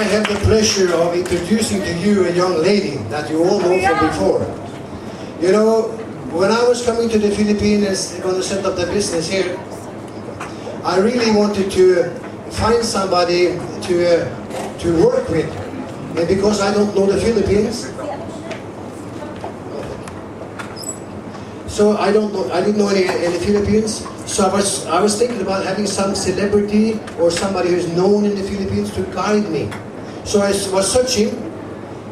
have the pleasure of introducing to you a young lady that you all know from before. You know, when I was coming to the Philippines and going to set up the business here, I really wanted to find somebody to work with. And because I don't know the Philippines, so I didn't know any in the Philippines. So I was thinking about having some celebrity or somebody who's known in the Philippines to guide me. So I was searching,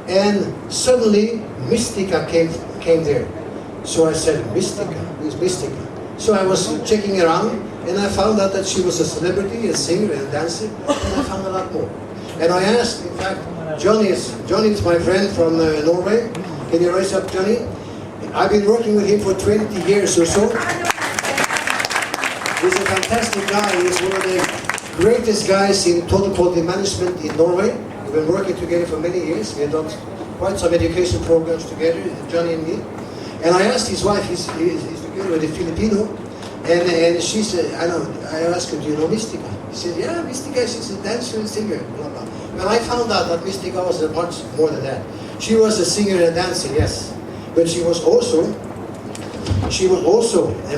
and suddenly Mystica came there. So I said, Mystica, who's Mystica? So I was checking around, and I found out that she was a celebrity, a singer, and a dancer, and I found a lot more. And I asked, in fact, Johnny is my friend from Norway. Can you raise up, Johnny? I've been working with him for 20 years or so. He's a fantastic guy. He's one of the greatest guys in total quality management in Norway. We've been working together for many years. We have done quite some education programs together, Johnny and me. And I asked his wife, he's together with a Filipino, and she said, I asked her, do you know Mystica? He said, yeah, Mystica, she's a dancer and singer, blah, blah. Well, I found out that Mystica was much more than that. She was a singer and a dancer, yes. But she was also a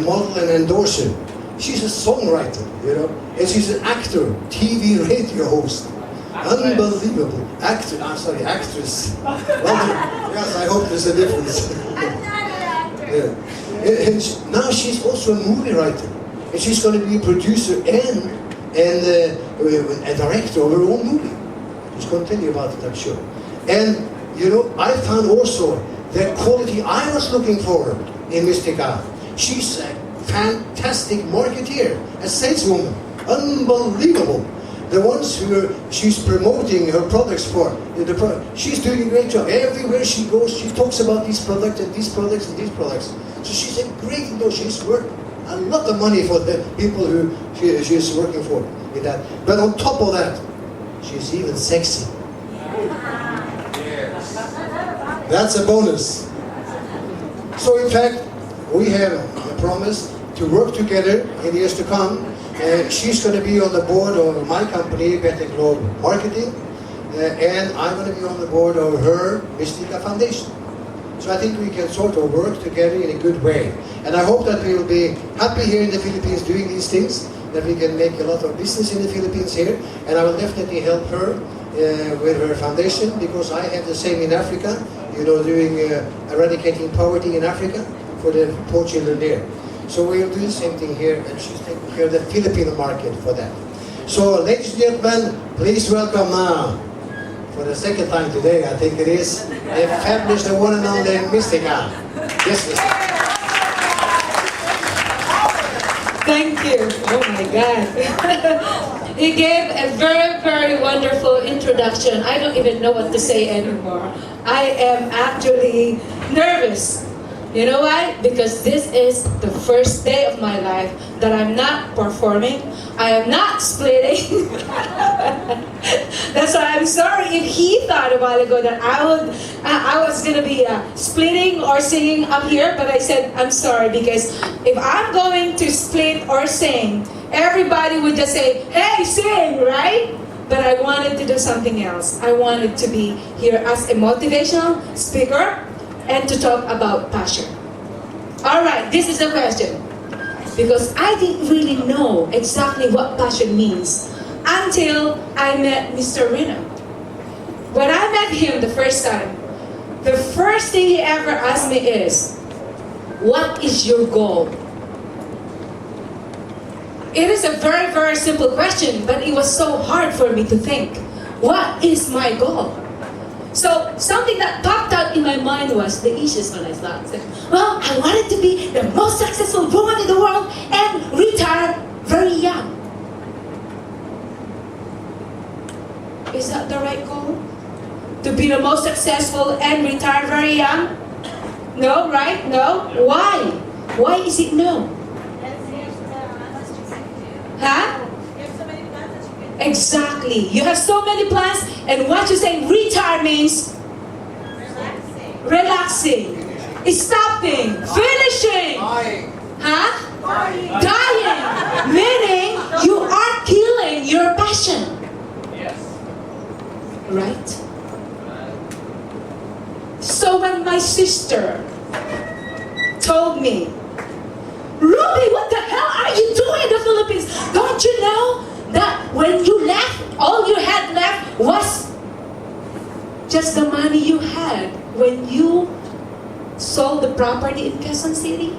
model and endorser. She's a songwriter, you know, and she's an actor, TV radio host. Unbelievable. Actress. Well, yes, I hope there's a difference. Yeah. And now she's also a movie writer. And she's going to be a producer and a director of her own movie. She's going to tell you about it, I'm sure. And, you know, I found also the quality I was looking for in Mystica. She's a fantastic marketeer, a saleswoman, unbelievable. The ones who she's promoting her products for, she's doing a great job. Everywhere she goes, she talks about these products and these products and these products. So she's a great, she's worth a lot of money for the people who she's working for with that. But on top of that, she's even sexy. That's a bonus. So in fact, we have a promise to work together in years to come. She's going to be on the board of my company, Better Globe Marketing, and I'm going to be on the board of her Mystica Foundation. So I think we can sort of work together in a good way. And I hope that we will be happy here in the Philippines doing these things, that we can make a lot of business in the Philippines here, and I will definitely help her with her foundation, because I have the same in Africa, you know, doing eradicating poverty in Africa for the poor children there. So we'll do the same thing here, and she's taking care of the Filipino market for that. So, ladies and gentlemen, please welcome now, for the second time today, I think it is, the fabulous, the one and only Mystica. Yes, Mystica. Thank you. Oh my God. He gave a very, very wonderful introduction. I don't even know what to say anymore. I am actually nervous. You know why? Because this is the first day of my life that I'm not performing. I am not splitting. That's why I'm sorry if he thought a while ago that I was going to be splitting or singing up here. But I said, I'm sorry, because if I'm going to split or sing, everybody would just say, hey, sing, right? But I wanted to do something else. I wanted to be here as a motivational speaker and to talk about passion. Alright, this is the question. Because I didn't really know exactly what passion means until I met Mr. Reno. When I met him the first time, the first thing he ever asked me is, what is your goal? It is a very, very simple question, but it was so hard for me to think. What is my goal? So something that popped out in my mind was the easiest one I thought. Well, I wanted to be the most successful woman in the world and retire very young. Is that the right goal? To be the most successful and retire very young? No, right? No? Why? Why is it no? Huh? Exactly. You have so many plans, and what you say retire means relaxing, stopping, finishing. Huh? Dying. Meaning you are killing your passion. Right? So when my sister told me, Ruby, what the hell are you doing in the Philippines? Don't you know that when you left, all you had left was just the money you had when you sold the property in Quezon City?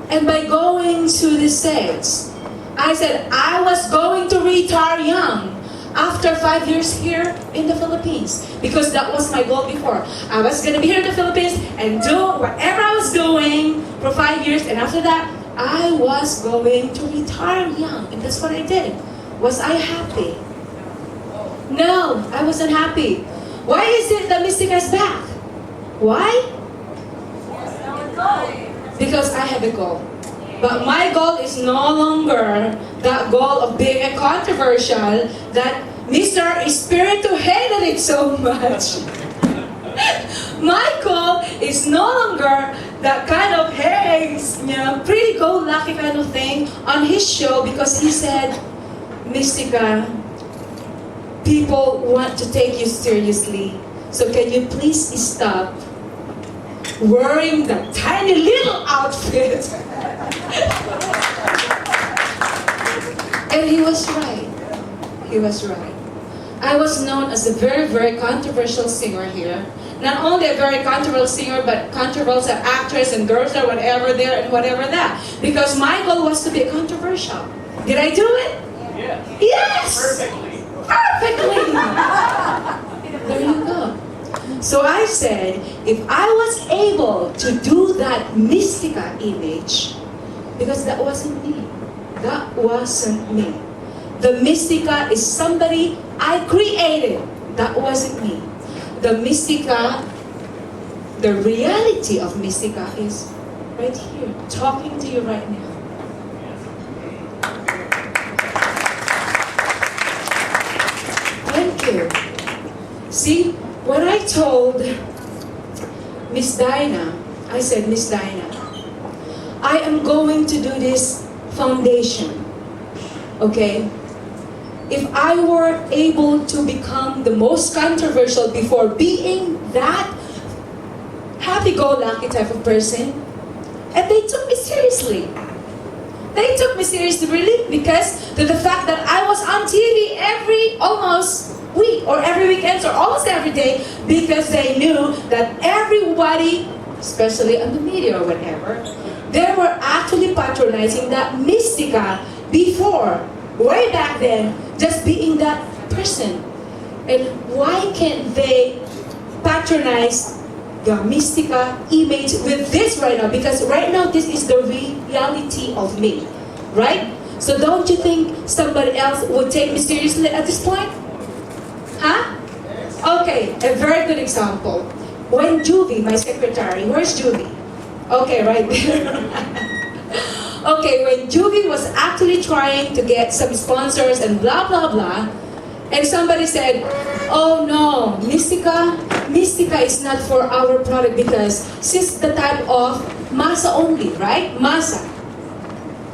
And by going to the States, I said I was going to retire young after 5 years here in the Philippines, because that was my goal before. I was going to be here in the Philippines and do whatever I was doing for 5 years, and after that, I was going to retire young, and that's what I did. Was I happy? No, I wasn't happy. Why is it that Mystica is back? Why? Because I have a goal. But my goal is no longer that goal of being a controversial that Mr. Espiritu hated it so much. My goal is no longer that kind of, hey, pretty go-lucky kind of thing on his show, because he said, Mystica, people want to take you seriously. So can you please stop wearing that tiny little outfit? And he was right. He was right. I was known as a very, very controversial singer here. Not only a very controversial singer, but controversial actress and girls or whatever there and whatever that. Because my goal was to be controversial. Did I do it? Yes. Yes! Perfectly. Perfectly! There you go. So I said, if I was able to do that Mystica image, because that wasn't me. That wasn't me. The Mystica is somebody I created. That wasn't me. The Mystica, the reality of Mystica is right here, talking to you right now. Thank you. See, when I told Miss Dinah, I said, Miss Dinah, I am going to do this foundation. Okay? If I were able to become the most controversial before being that happy-go-lucky type of person, and they took me seriously. They took me seriously, really, because to the fact that I was on TV every almost week, or every weekend, or almost every day, because they knew that everybody, especially on the media or whatever, they were actually patronizing that Mystica before, way back then, just being that person. And why can't they patronize the Mystica image with this right now? Because right now, this is the reality of me, right? So don't you think somebody else would take me seriously at this point? Huh? Okay, a very good example. When Juvie, my secretary, where's Juvie? Okay, right there. Okay, when Juvie was actually trying to get some sponsors and blah, blah, blah, and somebody said, oh no, Mystica is not for our product because she's the type of masa only, right? Masa.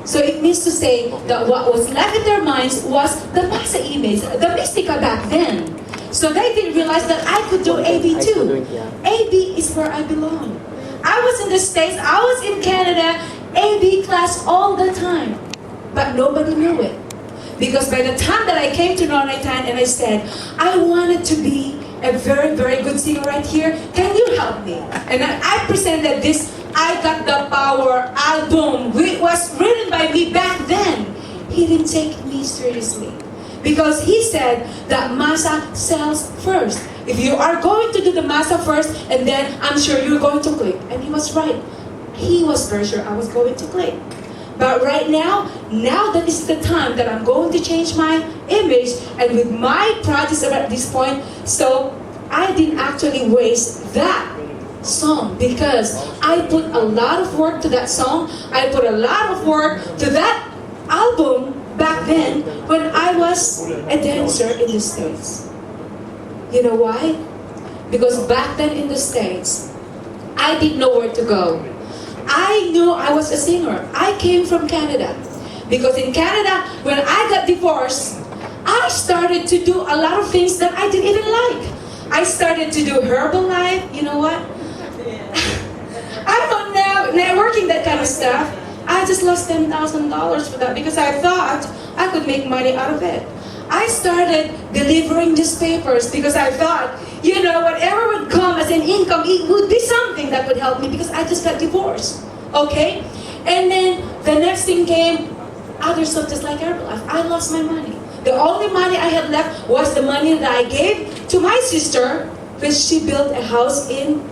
So it means to say that what was left in their minds was the masa image, the Mystica back then. So they didn't realize that I could do AB too. AB is where I belong. I was in the States, I was in Canada, AB class all the time. But nobody knew it. Because by the time that I came to Northern and I said, I wanted to be a very, very good singer right here, can you help me? And I presented this I Got the Power album, which was written by me back then. He didn't take me seriously. Because he said that masa sells first. If you are going to do the masa first, and then I'm sure you're going to click. And he was right. He was very sure I was going to click. But right now that is the time that I'm going to change my image and with my projects at this point, so I didn't actually waste that song because I put a lot of work to that song. I put a lot of work to that album back then when I was a dancer in the States. You know why? Because back then in the States, I didn't know where to go. I knew I was a singer. I came from Canada. Because in Canada, when I got divorced, I started to do a lot of things that I didn't even like. I started to do Herbalife. You know what? I'm not now networking, that kind of stuff. I just lost $10,000 for that because I thought I could make money out of it. I started delivering newspapers because I thought, you know, whatever would come as an income, it would be something that would help me because I just got divorced. Okay? And then the next thing came, other stuff just like Herbalife. I lost my money. The only money I had left was the money that I gave to my sister, which she built a house in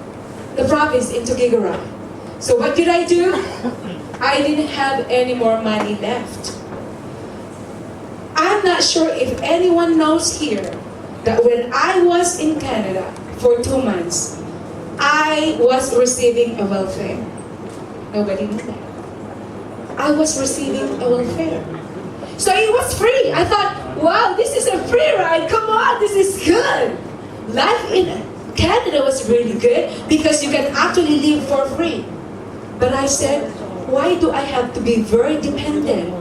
the province, in Tuguegarao. So what did I do? I didn't have any more money left. I'm not sure if anyone knows here that when I was in Canada for 2 months, I was receiving a welfare. Nobody knew that. I was receiving a welfare. So it was free. I thought, wow, this is a free ride. Come on, this is good. Life in Canada was really good because you can actually live for free. But I said, why do I have to be very dependent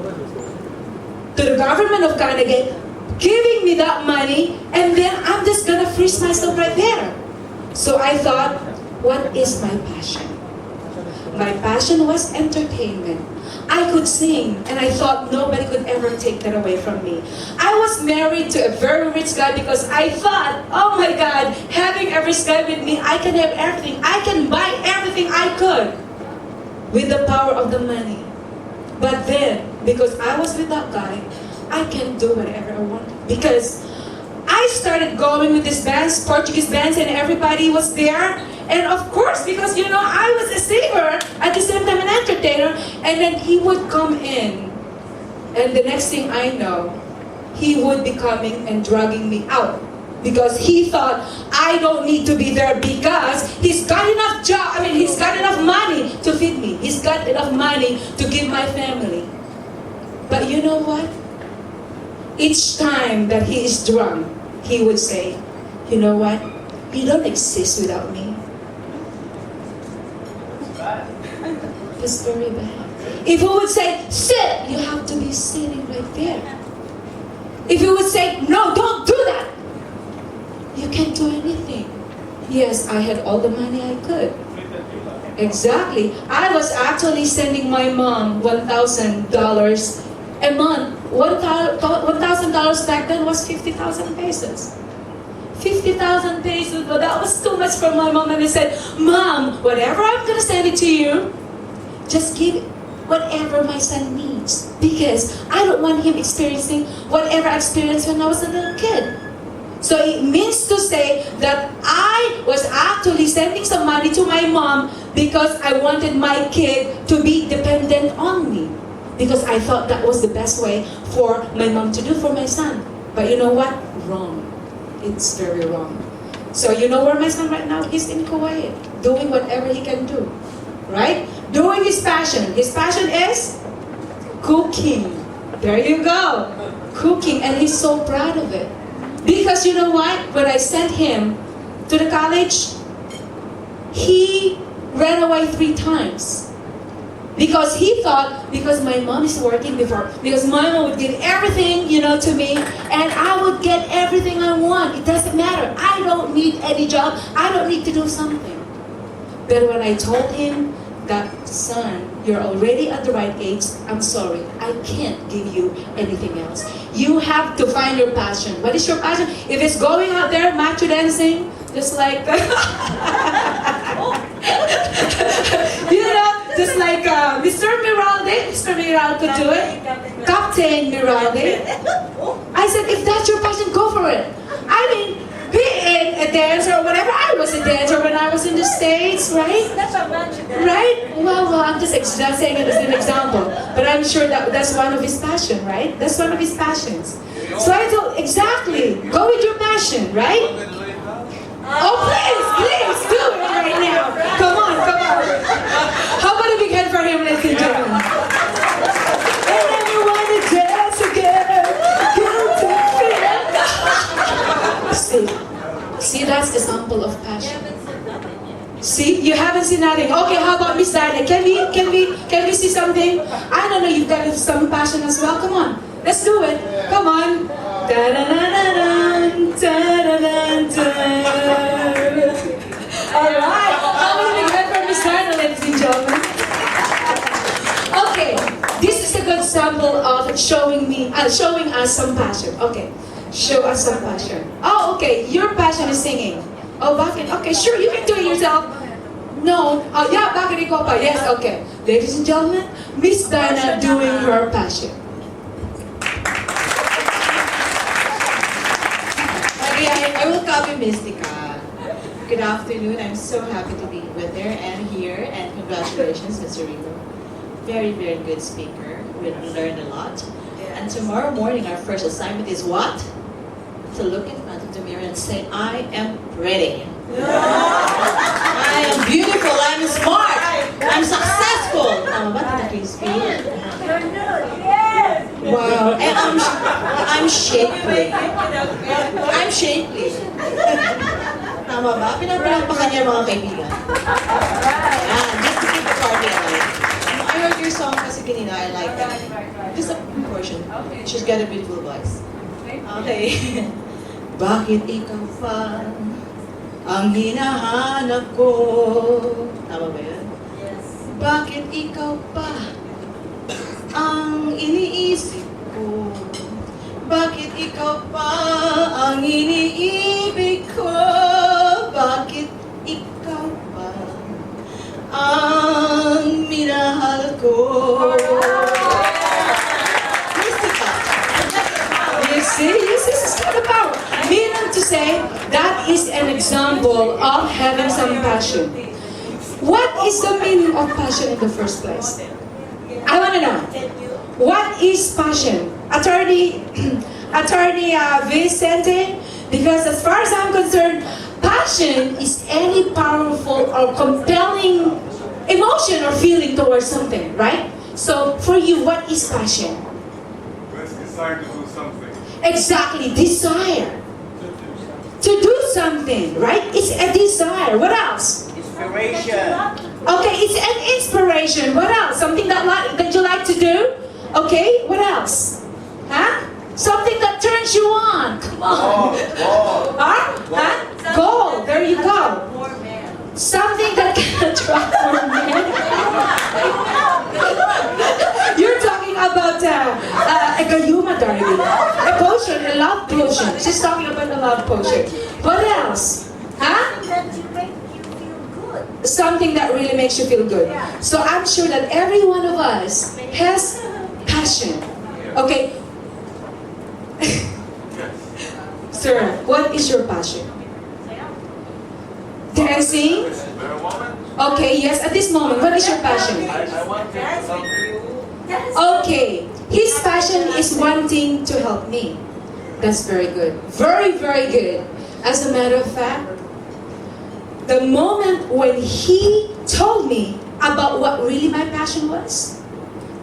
to the government of Canada giving me that money and then I'm just gonna freeze myself right there? So I thought, what is my passion? My passion was entertainment. I could sing, and I thought nobody could ever take that away from me. I was married to a very rich guy because I thought, oh my God, having a rich guy with me, I can have everything. I can buy everything I could with the power of the money. But then, because I was with that guy, I can do whatever I want. Because I started going with these bands, Portuguese bands, and everybody was there. And of course, because you know, I was a singer, at the same time an entertainer, and then he would come in. And the next thing I know, he would be coming and dragging me out. Because he thought, I don't need to be there because he's got enough he's got enough money to feed me. He's got enough money to give my family. But you know what? Each time that he is drunk, he would say, you know what? You don't exist without me. It's very bad. If he would say, sit, you have to be sitting right there. If he would say, no, don't do that, you can't do anything. Yes, I had all the money I could. Exactly. I was actually sending my mom $1,000 a month. $1,000 back then was 50,000 pesos. 50,000 pesos, but that was too much for my mom. And I said, Mom, whatever I'm going to send it to you, just give whatever my son needs. Because I don't want him experiencing whatever I experienced when I was a little kid. So it means to say that I was actually sending some money to my mom because I wanted my kid to be dependent on me. Because I thought that was the best way for my mom to do for my son. But you know what? Wrong. It's very wrong. So you know where my son right now? He's in Kuwait, doing whatever he can do. Right? Doing his passion. His passion is cooking. There you go. Cooking. And he's so proud of it. Because you know what? When I sent him to the college, he ran away 3 times. Because he thought, because my mom is working before, because my mom would give everything, you know, to me, and I would get everything I want. It doesn't matter. I don't need any job. I don't need to do something. But when I told him that, son, you're already at the right age, I'm sorry, I can't give you anything else. You have to find your passion. What is your passion? If it's going out there, macho dancing, just like, you know, just like Mr. Miralde. Mr. Miralde could do it. Captain Miralde. I said, if that's your passion, go for it. I mean, being a dancer or whatever, I was a dancer when I was in the States, right? Right? Well, I'm just saying it as an example. But I'm sure that that's one of his passions, right? That's one of his passions. So I told, exactly, go with your passion, right? Oh, please do it right now. Come on. How about a big hand for him, ladies and gentlemen? And everyone to dance again. See, that's the sample of passion. See, you haven't seen nothing. Okay, how about Miss Diana? Can we see something? I don't know, you've got some passion as well. Come on, Let's do it. Come on. Da-da-da-da-dun, da-da-da-dun. Alright. How many we got from Miss Darna, ladies and gentlemen? Okay. This is a good sample of showing us some passion. Okay. Show us some passion. Oh, okay. Your passion is singing. Oh, bakit? Okay, sure. You can do it yourself. No. Oh, yeah, bakit ikaw pa? Yes, okay. Ladies and gentlemen, Miss Darna doing her passion. I will copy Mystica. Good afternoon. I'm so happy to be with her and here. And congratulations, Mr. Rico. Very, very good speaker. We'll learn a lot. And tomorrow morning, our first assignment is what? To look in front of the mirror and say, I am pretty. I am beautiful. I'm smart. I'm successful. Tama ba? Tita Crispy? Wow. And I'm shapely. I'm shapely. Tama ba? Pinapalakpakan niya mga kaibigan. Just to keep the party alive. I heard your song kasi kanina. I like that. Just a portion. She's got a beautiful voice. Okay. Bakit ikaw pa ang hinahanap ko? Tama ba yun? Yes. Bakit ikaw pa ang iniisip ko? Bakit ikaw pa ang iniibig ko? Bakit ikaw pa ang minahal ko? Mystica. You see, this is the power. Meaning to say, that is an example of having some passion. What is the meaning of passion in the first place? I want to know. What is passion? Attorney Vicente? Because as far as I'm concerned, passion is any powerful or compelling emotion or feeling towards something, right? So, for you, what is passion? Let's decide to do something. Exactly, desire. To do something, right? It's a desire. What else? Inspiration. Okay, it's an inspiration. What else? Something that you like to do? Okay, what else? Huh? Something that turns you on. Come on. Huh? Goal. There you go. Something that can attract more men. You're talking about a gayuma, darling. A potion, a love potion. She's talking about a love potion. What else? Huh? Something that really makes you feel good. So I'm sure that every one of us has passion. Okay. Sir, what is your passion? Dancing? Okay, yes, at this moment, what is your passion? I want to help you. Okay, his passion is wanting to help me. That's very good. Very, very good. As a matter of fact, the moment when he told me about what really my passion was,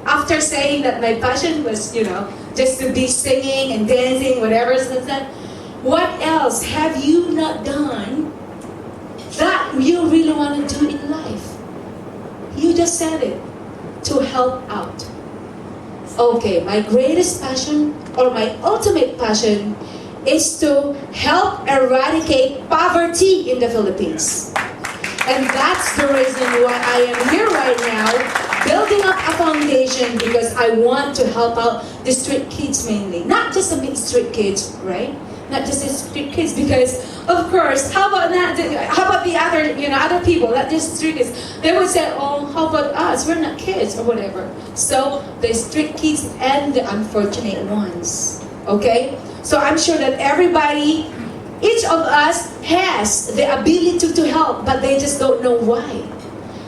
after saying that my passion was, just to be singing and dancing, whatever is that, what else have you not done that you really want to do in life? You just said it. To help out. Okay, my greatest passion or my ultimate passion is to help eradicate poverty in the Philippines. And that's the reason why I am here right now, building up a foundation, because I want to help out the street kids mainly. Not just the street kids, right? Not just the street kids, because of course, how about the other, other people, not just street kids? They would say, oh, how about us? We're not kids or whatever. So the street kids and the unfortunate ones. Okay? So I'm sure that everybody, each of us has the ability to help, but they just don't know why.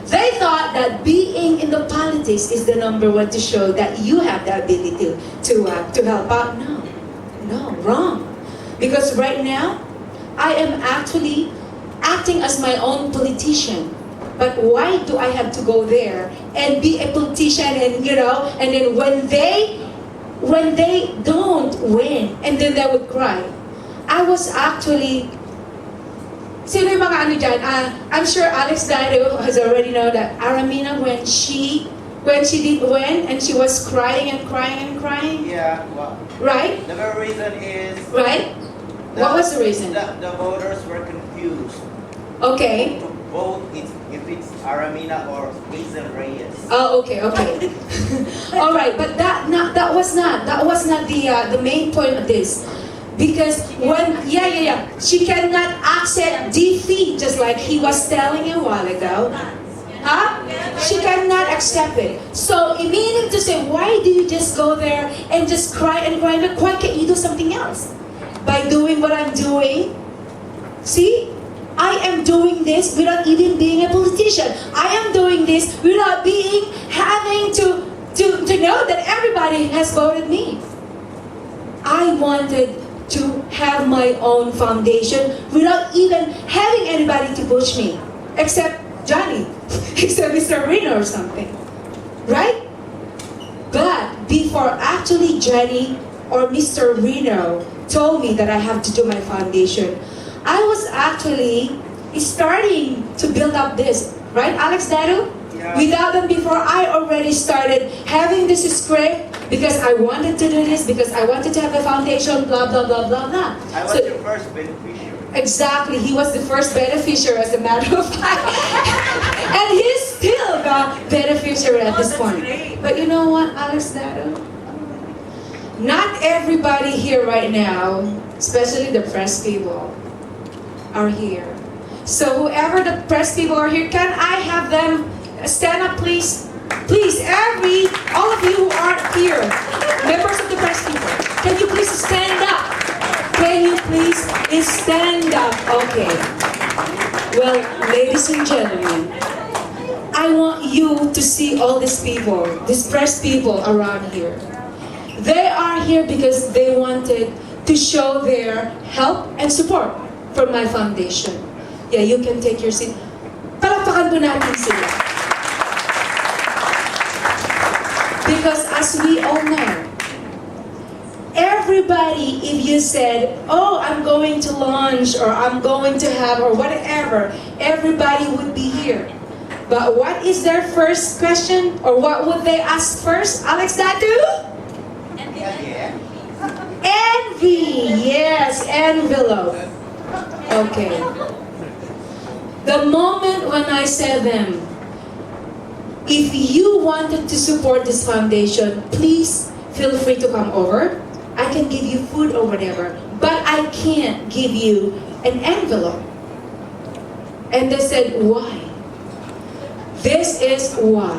They thought that being in the politics is the number one to show that you have the ability to help out. No, wrong. Because right now, I am actually acting as my own politician. But why do I have to go there and be a politician and then when they don't win, and then they would cry. I was actually, sino yung mga dyan? I'm sure Alex Dario has already known that Aramina, when she when she was crying and crying and crying? Yeah, well, Right? the very reason is... Right? What was the reason? The voters were confused Okay. to vote if it's Aramina or Hazel Reyes. Oh, okay. All right, but that was not the main point of this, because when she cannot accept defeat, just like he was telling you a while ago. Huh? She cannot accept it. So, meaning to say, why do you just go there and just cry and cry? Why can't you do something else? By doing what I'm doing. See? I am doing this without even being a politician. I am doing this without having to know that everybody has voted me. I wanted to have my own foundation without even having anybody to push me. Except Johnny. Except Mr. Reno or something. Right? But before actually Johnny or Mr. Reno told me that I have to do my foundation, I was actually starting to build up this. Right, Alex Daru? Yeah. Without them before, I already started having this script because I wanted to do this, because I wanted to have a foundation, blah, blah, blah, blah, blah. I was your first beneficiary. Exactly, he was the first beneficiary, as a matter of fact. And he's still the beneficiary at this point. But you know what, Alex Daru? Not everybody here right now, especially the press people, are here. So whoever the press people are here, can I have them stand up, please? Please, all of you who aren't here, members of the press people, can you please stand up? Can you please stand up? Okay. Well, ladies and gentlemen, I want you to see all these people, these press people around here. They are here because they wanted to show their help and support for my foundation. Yeah, you can take your seat. Palakpakan po natin sila. Because as we all know, everybody, if you said, oh, I'm going to launch, or I'm going to have, or whatever, everybody would be here. But what is their first question? Or what would they ask first? Alex Datu? Yeah. Envy. Yes, envelope. Okay. The moment when I said them, if you wanted to support this foundation, please feel free to come over. I can give you food or whatever, but I can't give you an envelope. And they said, why? This is why.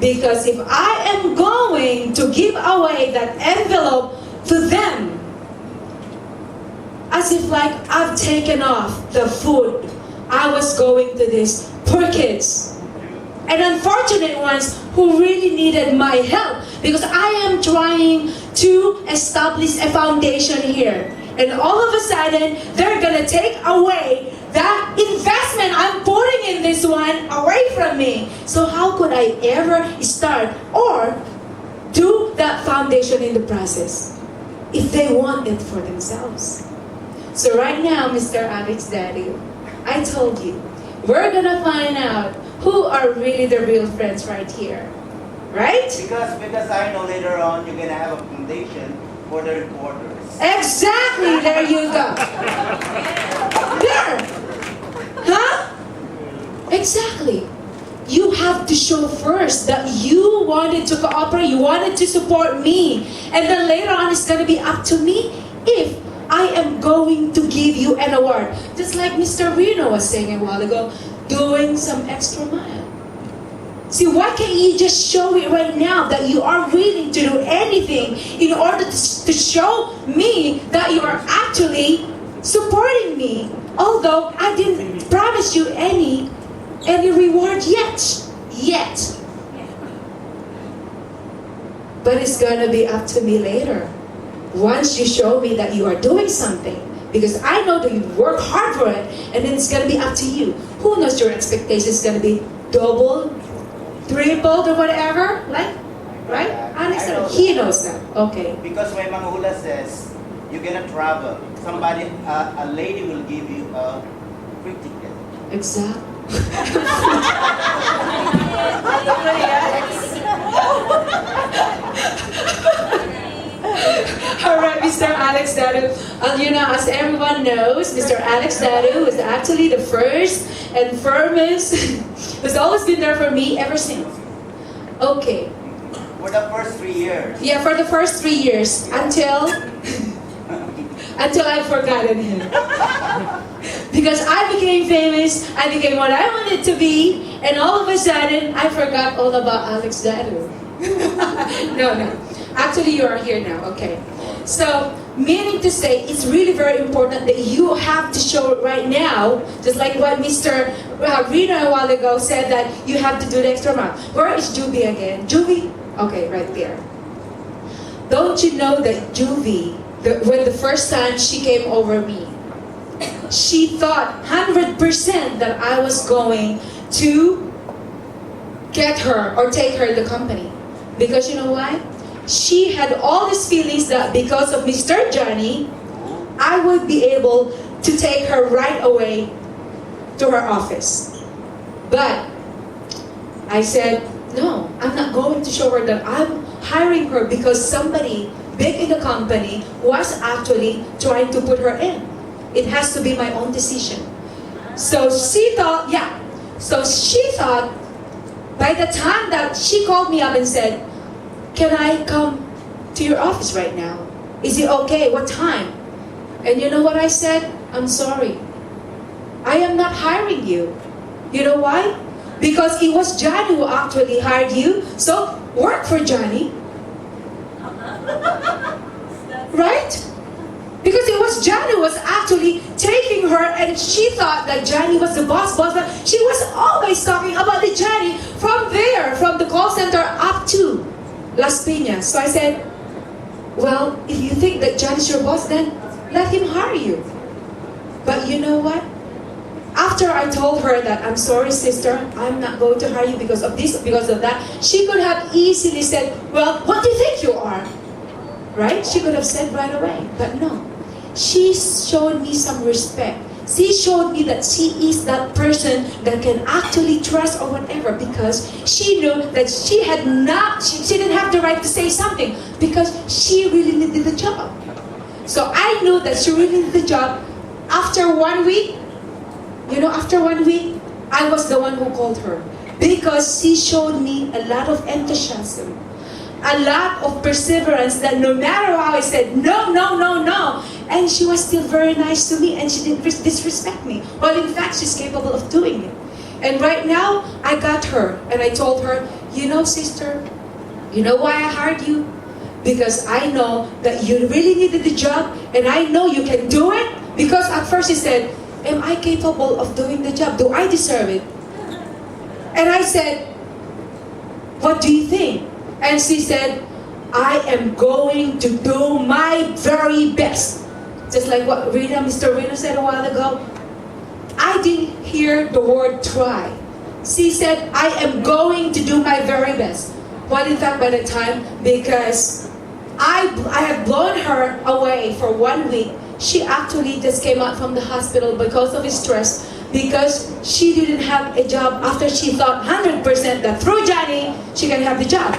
Because if I am going to give away that envelope to them, as if like I've taken off the food I was going to these poor kids and unfortunate ones who really needed my help, because I am trying to establish a foundation here, and all of a sudden they're gonna take away that investment I'm putting in this one away from me. So how could I ever start or do that foundation in the process if they want it for themselves? So right now, Mr. Alex Daddy, I told you, we're gonna find out who are really the real friends right here. Right? Because I know later on you're gonna have a foundation for the reporters. Exactly, there you go. There. Huh? Exactly. You have to show first that you wanted to cooperate, you wanted to support me. And then later on, it's gonna be up to me if I am going to give you an award. Just like Mr. Reno was saying a while ago, doing some extra mile. See, why can't you just show it right now that you are willing to do anything in order to show me that you are actually supporting me? Although I didn't promise you any reward yet. But it's gonna be up to me later. Once you show me that you are doing something, because I know that you work hard for it, and then it's gonna be up to you. Who knows your expectation is gonna be double, tripled, or whatever? Like, right? Alex, he knows that. Okay. Because my manghula says you're gonna travel. Somebody, a lady will give you a free ticket. Exactly. Alright, Mr. Alex Dadu. As everyone knows, Mr. Alex Dadu was actually the first and firmest, who's always been there for me ever since. Okay. For the first 3 years. Yeah, for the first 3 years until I've forgotten him. Because I became famous, I became what I wanted to be, and all of a sudden, I forgot all about Alex Dadu. No. Actually, you are here now, okay. So, meaning to say, it's really very important that you have to show it right now, just like what Mr. Reno a while ago said that you have to do the extra mile. Where is Juvie again? Juvie? Okay, right there. Don't you know that Juvie, when the first time she came over me, she thought 100% that I was going to get her or take her to the company. Because you know why? She had all these feelings that because of Mr. Johnny, I would be able to take her right away to her office. But I said, no, I'm not going to show her that I'm hiring her because somebody big in the company was actually trying to put her in. It has to be my own decision. So she thought, by the time that she called me up and said, can I come to your office right now? Is it okay? What time? And you know what I said? I'm sorry. I am not hiring you. You know why? Because it was Johnny who actually hired you. So work for Johnny. Right? Because it was Johnny who was actually taking her, and she thought that Johnny was the boss, but she was always talking about the Johnny from the call center up to Las Piñas. So I said, well, if you think that Johnny's your boss, then let him hire you. But you know what? After I told her that, I'm sorry, sister, I'm not going to hire you because of this, because of that, she could have easily said, well, what do you think you are? Right? She could have said right away. But no. She showed me some respect. She showed me that she is that person that can actually trust or whatever, because she knew that she didn't have the right to say something because she really needed the job. So I knew that she really needed the job. After 1 week, I was the one who called her because she showed me a lot of enthusiasm, a lot of perseverance, that no matter how I said no, and she was still very nice to me and she didn't disrespect me. Well, in fact, she's capable of doing it. And right now, I got her and I told her, you know, sister, you know why I hired you? Because I know that you really needed the job and I know you can do it. Because at first she said, am I capable of doing the job? Do I deserve it? And I said, what do you think? And she said, I am going to do my very best. Just like what Mr. Reno said a while ago. I didn't hear the word try. She said, I am going to do my very best. Well, in fact, by the time, because I had blown her away for 1 week, she actually just came out from the hospital because of stress, because she didn't have a job after she thought 100% that through Johnny, she can have the job.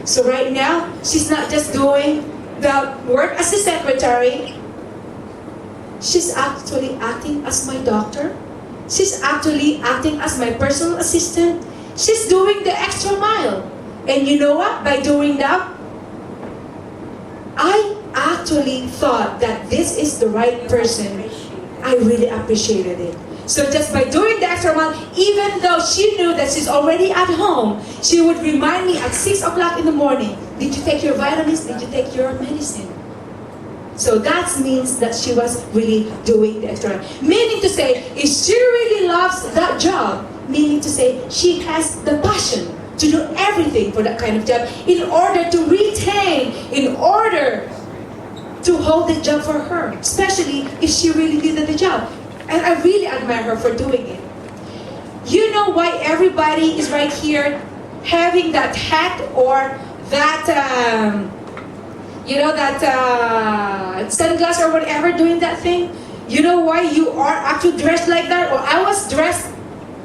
So right now, she's not just doing the work as a secretary. She's actually acting as my doctor. She's actually acting as my personal assistant. She's doing the extra mile. And you know what? By doing that, I actually thought that this is the right person. I really appreciated it. So just by doing the extra mile, even though she knew that she's already at home, she would remind me at 6 o'clock in the morning, did you take your vitamins? Did you take your medicine? So that means that she was really doing the extra mile. Meaning to say, if she really loves that job, meaning to say she has the passion to do everything for that kind of job in order to retain, in order to hold the job for her, especially if she really needed the job. And I really admire her for doing it. You know why everybody is right here having that hat or that, sunglass or whatever, doing that thing? You know why you are actually dressed like that? Or I was dressed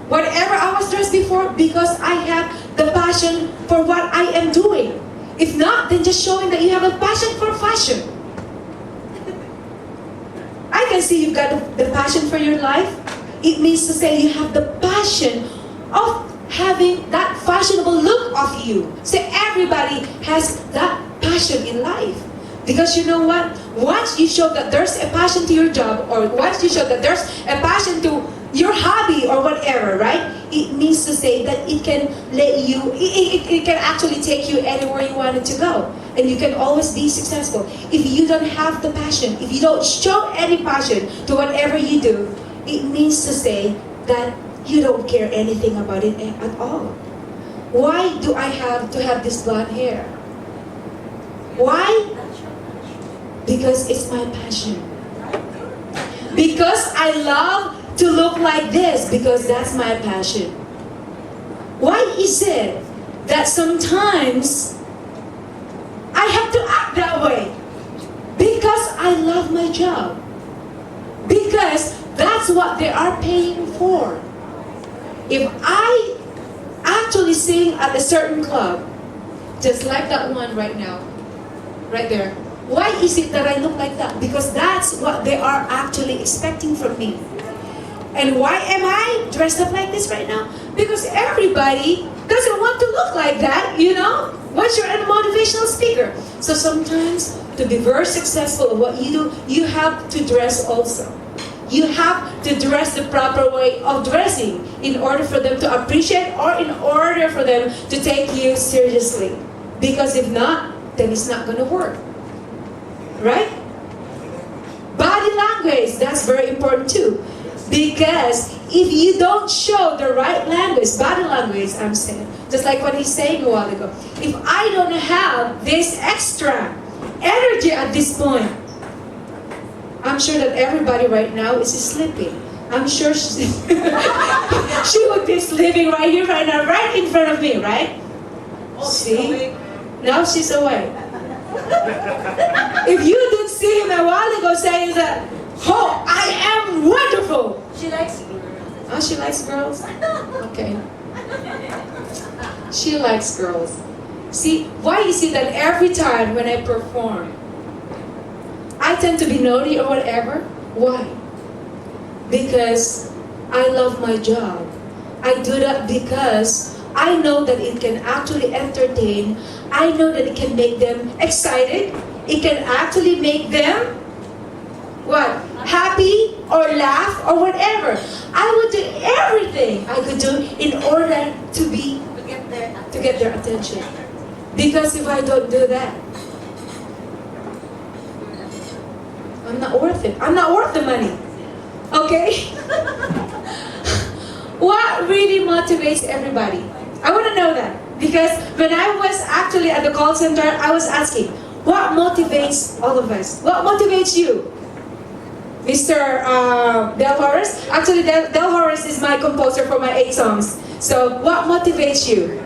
whatever I was dressed before, because I have the passion for what I am doing. If not, then just showing that you have a passion for fashion. I can see you've got the passion for your life. It means to say you have the passion of having that fashionable look of you. So everybody has that passion in life. Because you know what? Once you show that there's a passion to your job, or once you show that there's a passion to your hobby or whatever, right? It means to say that it can let you, it can actually take you anywhere you wanted to go. And you can always be successful. If you don't have the passion, if you don't show any passion to whatever you do, it means to say that you don't care anything about it at all. Why do I have to have this blonde hair? Why? Because it's my passion. Because I love to look like this, because that's my passion. Why is it that sometimes I have to act that way? Because I love my job. Because that's what they are paying for. If I actually sing at a certain club, just like that one right now, right there, why is it that I look like that? Because that's what they are actually expecting from me. And why am I dressed up like this right now? Because everybody doesn't want to look like that, you know, once you're a motivational speaker. So sometimes, to be very successful at what you do, you have to dress also. You have to dress the proper way of dressing in order for them to appreciate, or in order for them to take you seriously. Because if not, then it's not going to work. Right? Body language, that's very important too. Because if you don't show the right language, body language, I'm saying, just like what he's saying a while ago, if I don't have this extra energy at this point, I'm sure that everybody right now is sleeping. I'm sure she would be sleeping right here, right now, right in front of me, right? See? Now she's awake. If you didn't see him a while ago saying that, oh, I am wonderful. She likes girls. Oh, she likes girls? Okay. She likes girls. See, why is it that every time when I perform, I tend to be naughty or whatever? Why? Because I love my job. I do that because I know that it can actually entertain. I know that it can make them excited. It can actually make them, what? Happy or laugh or whatever. I would do everything I could do in order to get their attention. Because if I don't do that, I'm not worth it. I'm not worth the money. Okay? What really motivates everybody? I want to know that. Because when I was actually at the call center, I was asking, what motivates all of us? What motivates you? Mr. Del Horace? Actually, Del Horace is my composer for my 8 songs. So, what motivates you?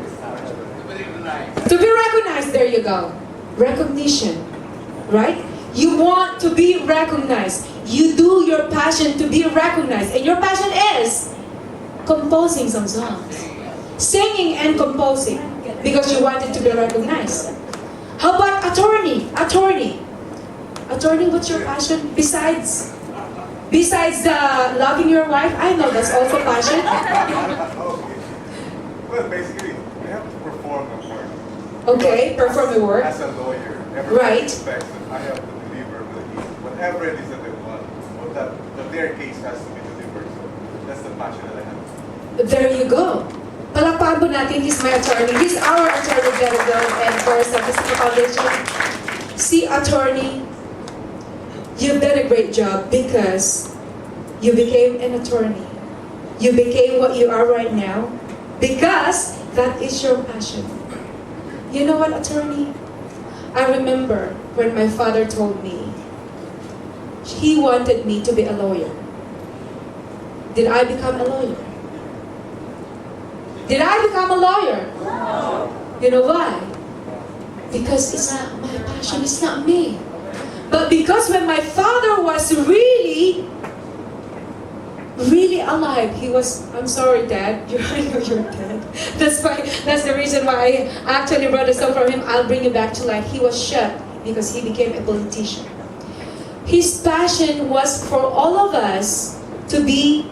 To be recognized. There you go. Recognition. Right? You want to be recognized. You do your passion to be recognized. And your passion is composing some songs. Singing and composing. Because you wanted to be recognized. How about attorney? Attorney, what's your passion? Besides the loving your wife, I know that's also passion. Well, basically, we have to perform the work. Okay, perform the work. As a lawyer, everybody Right. expects that I have to deliver whatever it is that they want, or that their case has to be delivered. So that's the passion that I have. There you go. Palakpakan po natin, he's my attorney. He's our attorney, Derigo, and for the Mystica Foundation. See, attorney, you've done a great job because you became an attorney. You became what you are right now because that is your passion. You know what, attorney? I remember when my father told me he wanted me to be a lawyer. Did I become a lawyer? Did I become a lawyer? No. You know why? Because it's not my passion, it's not me. But because when my father was really really alive. He was, I'm sorry, Dad. I know you're dead. That's the reason why I actually wrote a song from him, I'll Bring You Back to Life. He was shot because he became a politician. His passion was for all of us to be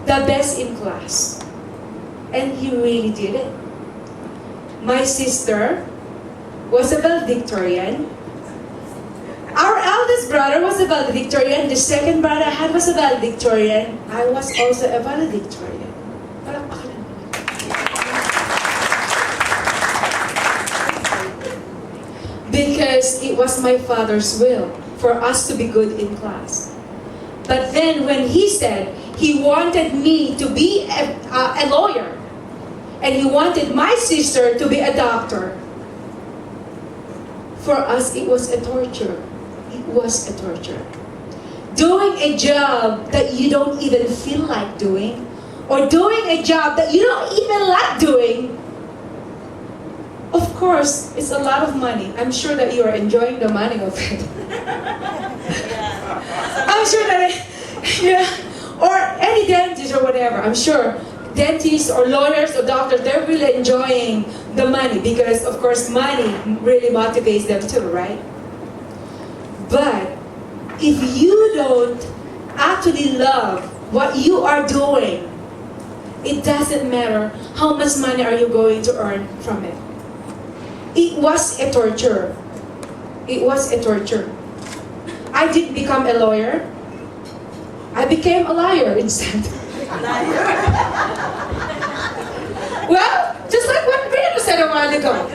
the best in class. And he really did it. My sister was a valedictorian. Our eldest brother was a valedictorian. The second brother I had was a valedictorian. I was also a valedictorian. Because it was my father's will for us to be good in class. But then when he said he wanted me to be a lawyer, and he wanted my sister to be a doctor, for us it was a torture. It was a torture. Doing a job that you don't even feel like doing, or doing a job that you don't even like doing, of course, it's a lot of money. I'm sure that you are enjoying the money of it. I'm sure that, or any dentist or whatever, I'm sure dentists or lawyers or doctors, they're really enjoying the money because, of course, money really motivates them too, right? But if you don't actually love what you are doing, it doesn't matter how much money are you going to earn from it. It was a torture. It was a torture. I didn't become a lawyer. I became a liar instead. Well, just like what Reno said a while ago.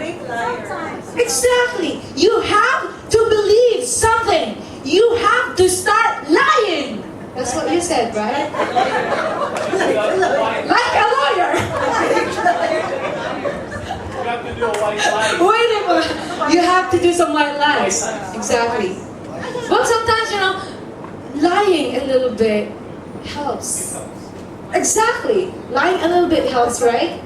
Exactly. You have to believe something. You have to start lying. That's what you said, right? Like a lawyer. You have to do a white lie. Wait a minute. You have to do some white lies. Exactly. But sometimes, lying a little bit helps. Exactly. Lying a little bit helps, right?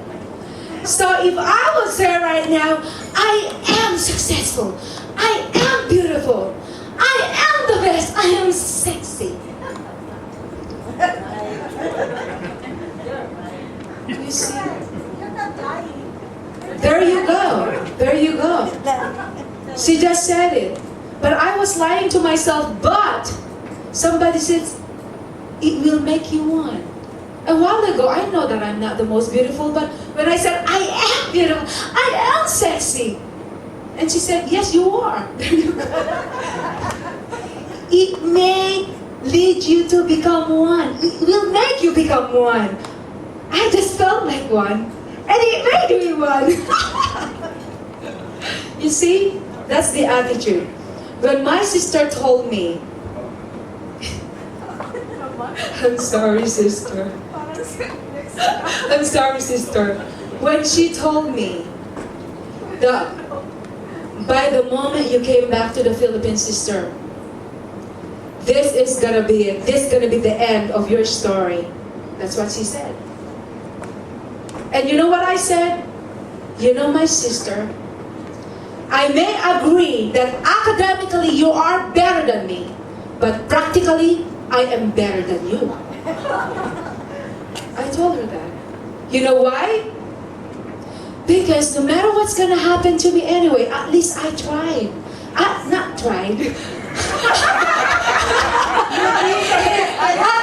So if I was there right now, I am successful. I am beautiful. I am the best. I am sexy. You see? There you go. There you go. She just said it. But I was lying to myself, but somebody says, it will make you one. A while ago, I know that I'm not the most beautiful, but when I said, I am beautiful, I am sexy. And she said, yes, you are. It may lead you to become one. It will make you become one. I just felt like one, and it made me one. You see, that's the attitude. When my sister told me, I'm sorry, sister. I'm sorry, sister. When she told me that by the moment you came back to the Philippines, sister, this is gonna be it. This is gonna be the end of your story. That's what she said. And you know what I said? My sister, I may agree that academically you are better than me, but practically I am better than you. I told her that. You know why? Because no matter what's gonna happen to me anyway, at least I tried. Not tried. At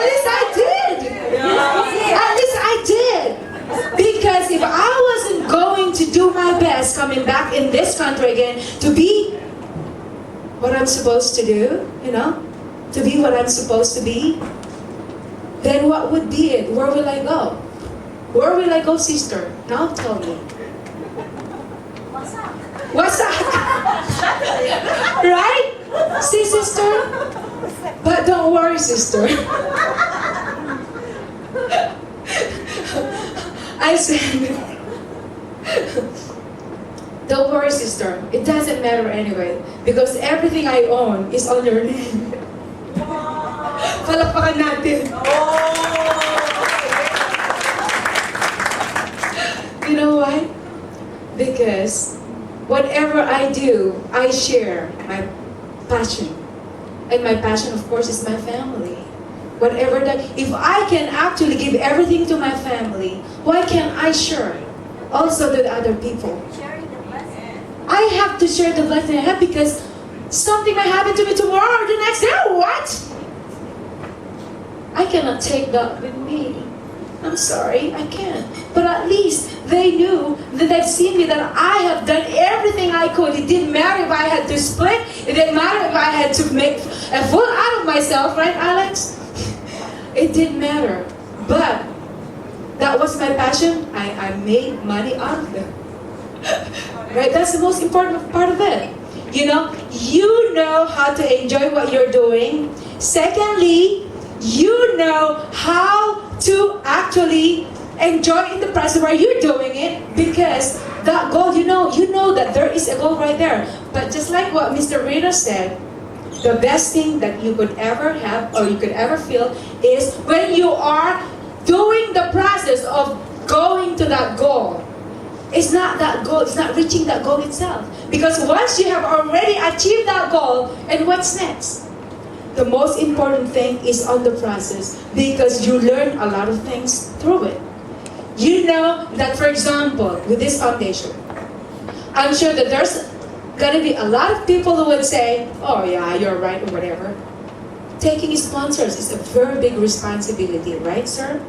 least I did. At least I did. Because if I wasn't going to do my best coming back in this country again to be what I'm supposed to do, to be what I'm supposed to be, then what would be it? Where will I go? Where will I go, sister? Now tell me. What's up? Right? See, sister? But don't worry, sister. I said, don't worry, sister. It doesn't matter anyway. Because everything I own is on your name. Palakpakan natin. You know why? Because whatever I do, I share my passion. And my passion, of course, is my family. whatever that, if I can actually give everything to my family, why can't I share also to the other people? Sharing the blessing. I have to share the blessing I have because something might happen to me tomorrow or the next day. What? I cannot take that with me. I'm sorry, I can't. But at least they knew that they've seen me, that I have done everything I could. It didn't matter if I had to split. It didn't matter if I had to make a fool out of myself, right, Alex? It didn't matter. But that was my passion. I made money out of it. Right? That's the most important part of it. You know how to enjoy what you're doing. Secondly, you know how to actually enjoy in the process where you're doing it, because that goal, you know that there is a goal right there. But just like what Mr. Reno said, the best thing that you could ever have or you could ever feel is when you are doing the process of going to that goal. It's not that goal, it's not reaching that goal itself. Because once you have already achieved that goal, and what's next? The most important thing is on the process, because you learn a lot of things through it. You know that, for example, with this foundation, I'm sure that there's going to be a lot of people who would say, oh yeah, you're right, or whatever. Taking sponsors is a very big responsibility, right, sir?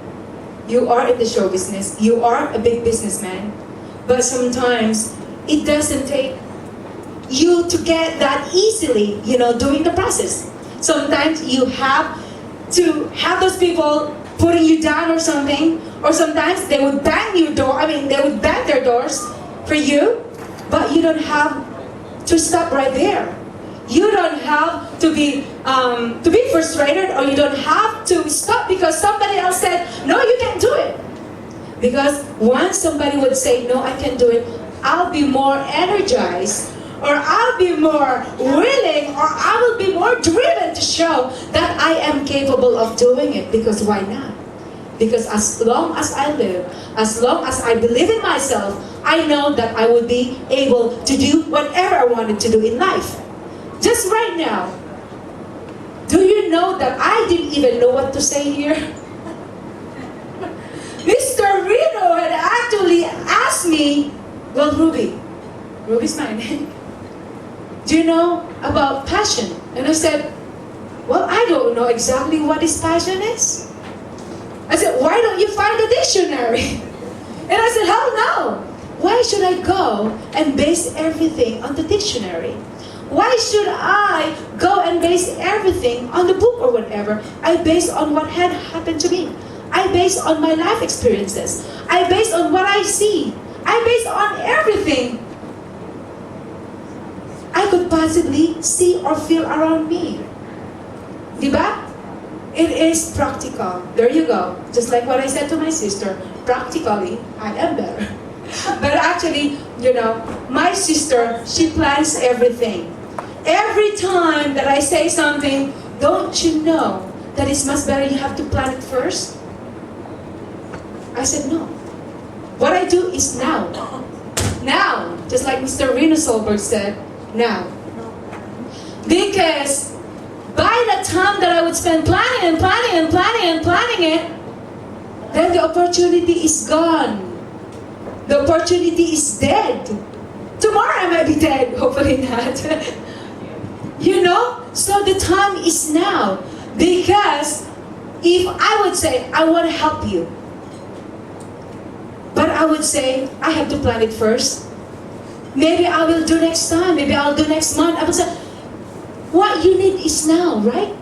You are in the show business, you are a big businessman, but sometimes it doesn't take you to get that easily, doing the process. Sometimes you have to have those people putting you down or something, or sometimes they would bang your door. They would bang their doors for you, but you don't have to stop right there. You don't have to be frustrated, or you don't have to stop because somebody else said, no, you can't do it. Because once somebody would say, no, I can't do it, I'll be more energized, or I'll be more willing, or I will be more driven to show that I am capable of doing it. Because why not? Because as long as I live, as long as I believe in myself, I know that I will be able to do whatever I wanted to do in life. Just right now, do you know that I didn't even know what to say here? Mr. Reno had actually asked me, well, Ruby's my name. Do you know about passion? And I said, well, I don't know exactly what this passion is. I said, why don't you find a dictionary? And I said, hell no. Why should I go and base everything on the dictionary? Why should I go and base everything on the book or whatever? I base on what had happened to me. I base on my life experiences. I base on what I see. I base on everything I could possibly see or feel around me. Diba? It is practical. There you go. Just like what I said to my sister, practically, I am better. But actually, my sister, she plans everything. Every time that I say something, don't you know that it's much better you have to plan it first? I said, no. What I do is now. Now. Just like Mr. Reno Solberg said, now. Because by the time that I would spend planning it, then the opportunity is gone. The opportunity is dead. Tomorrow I might be dead, hopefully not. So the time is now. Because if I would say, I want to help you, but I would say, I have to plan it first. Maybe I will do next time. Maybe I'll do next month. I would say, what you need is now, right?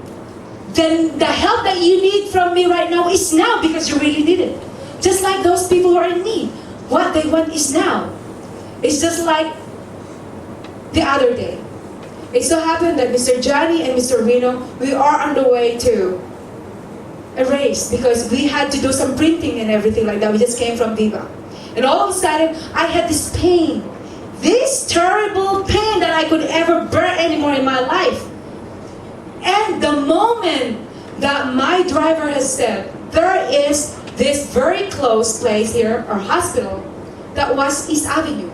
Then the help that you need from me right now is now, because you really need it. Just like those people who are in need. What they want is now. It's just like the other day. It so happened that Mr. Johnny and Mr. Reno, we are on the way to a race because we had to do some printing and everything like that. We just came from Viva. And all of a sudden, I had this pain. This terrible pain that I could ever bear anymore in my life. And the moment that my driver has said, there is this very close place here, or hospital, that was East Avenue.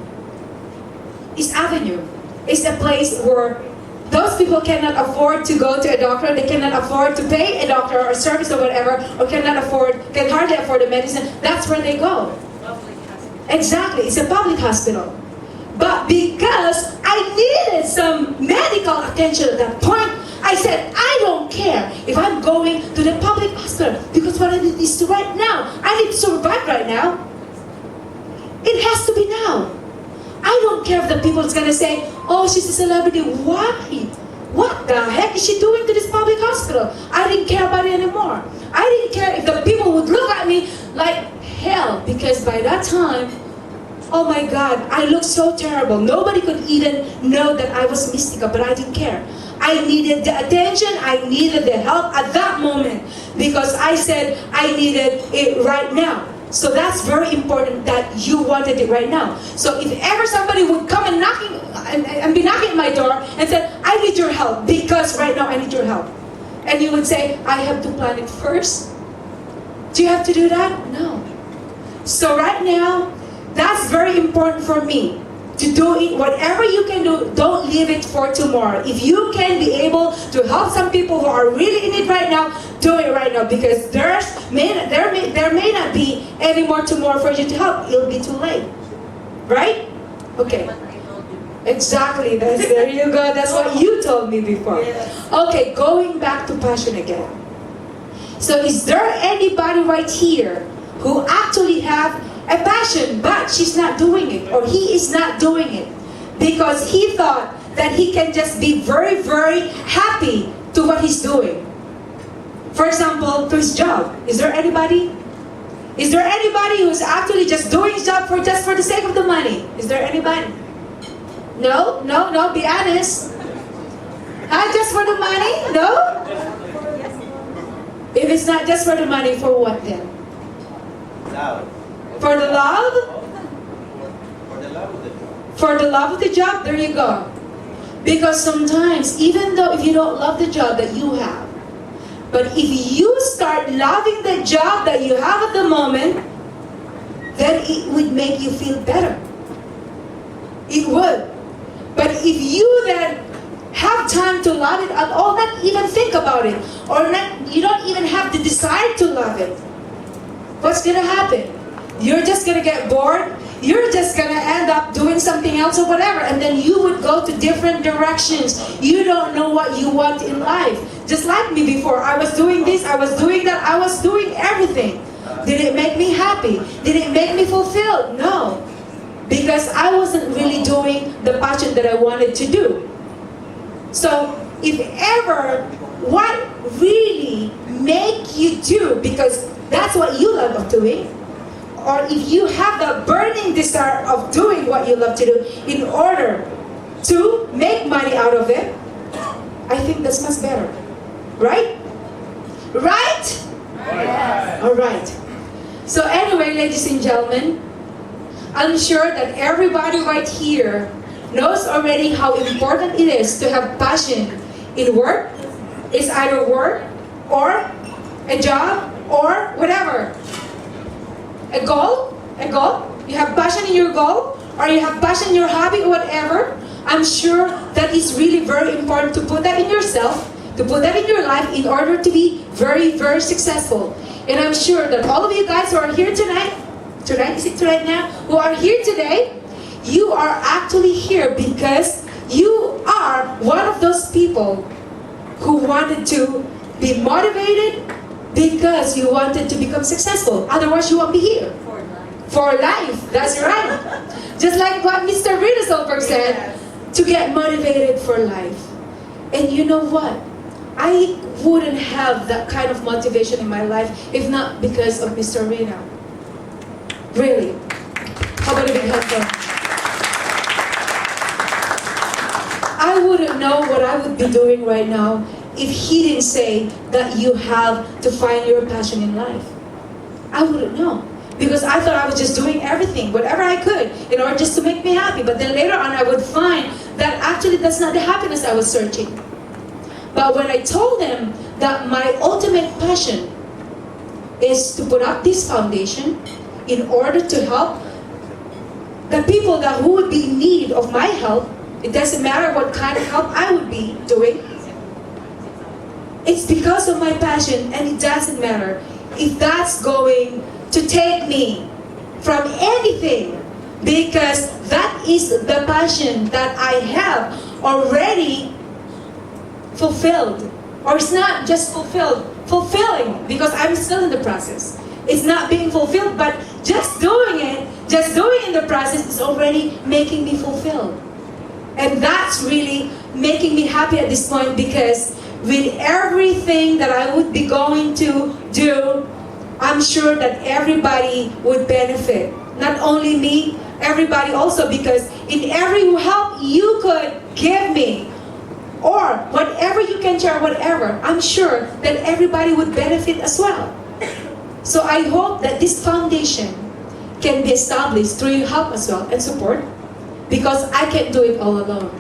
East Avenue is a place where Those people cannot afford to go to a doctor, they cannot afford to pay a doctor or service or whatever, or can hardly afford the medicine. That's where they go. Exactly, it's a public hospital. But because I needed some medical attention at that point, I said, I don't care if I'm going to the public hospital, because what I need is to right now. I need to survive right now. It has to be now. I don't care if the people is going to say, oh, she's a celebrity. Why? What the heck is she doing to this public hospital? I didn't care about it anymore. I didn't care if the people would look at me like hell, because by that time, oh my God, I looked so terrible. Nobody could even know that I was Mystica, but I didn't care. I needed the attention, I needed the help at that moment, because I said I needed it right now. So that's very important that you wanted it right now. So if ever somebody would come and be knocking at my door and said, I need your help because right now I need your help. And you would say, I have to plan it first. Do you have to do that? No. So right now, that's very important for me. To do it, whatever you can do, don't leave it for tomorrow. If you can be able to help some people who are really in it right now, do it right now, because there may not be any more tomorrow for you to help. It'll be too late, right? Okay. Exactly. There you go. That's what you told me before. Okay, going back to passion again. So, is there anybody right here who actually have a passion, but she's not doing it, or he is not doing it because he thought that he can just be very, very happy to what he's doing? For example, to his job. Is there anybody? Is there anybody who's actually just doing his job for the sake of the money? Is there anybody? No, be honest. Just for the money? No? If it's not just for the money, for what then? Love. For the love? For the love of the job. For the love of the job, there you go. Because sometimes, even though if you don't love the job that you have, but if you start loving the job that you have at the moment, then it would make you feel better. It would. But if you then have time to love it at all, not even think about it, or you don't even have the desire to love it, what's going to happen? You're just going to get bored. You're just going to end up doing something else or whatever. And then you would go to different directions. You don't know what you want in life. Just like me before. I was doing this, I was doing that, I was doing everything. Did it make me happy? Did it make me fulfilled? No. Because I wasn't really doing the passion that I wanted to do. So, if ever, what really make you do, because that's what you love of doing, or if you have the burning desire of doing what you love to do in order to make money out of it, I think that's much better. Right? Right? All right. So anyway, ladies and gentlemen, I'm sure that everybody right here knows already how important it is to have passion in work. It's either work or a job or whatever. A goal? You have passion in your goal, or you have passion in your hobby or whatever. I'm sure that it's really very important to put that in yourself, to put that in your life in order to be very, very successful. And I'm sure that all of you guys who are here tonight, is it right now, who are here today, you are actually here because you are one of those people who wanted to be motivated because you wanted to become successful. Otherwise, you won't be here. For life. That's right. Just like what Mr. Redefining said, to get motivated for life. And you know what? I wouldn't have that kind of motivation in my life if not because of Mr. Rena. Really. How about a big hand for him? I wouldn't know what I would be doing right now if he didn't say that you have to find your passion in life. I wouldn't know. Because I thought I was just doing everything, whatever I could, in order just to make me happy. But then later on I would find that actually that's not the happiness I was searching. But when I told him that my ultimate passion is to put up this foundation in order to help the people who would be in need of my help, It doesn't matter what kind of help I would be doing. It's because of my passion, and it doesn't matter if that's going to take me from anything, because that is the passion that I have already fulfilled. Or it's not just fulfilled, fulfilling, because I'm still in the process. It's not being fulfilled, but just doing it in the process is already making me fulfilled. And that's really making me happy at this point, because with everything that I would be going to do, I'm sure that everybody would benefit. Not only me, everybody also, because in every help you could give me, or whatever you can share, whatever, I'm sure that everybody would benefit as well. So I hope that this foundation can be established through your help as well and support, because I can't do it all alone.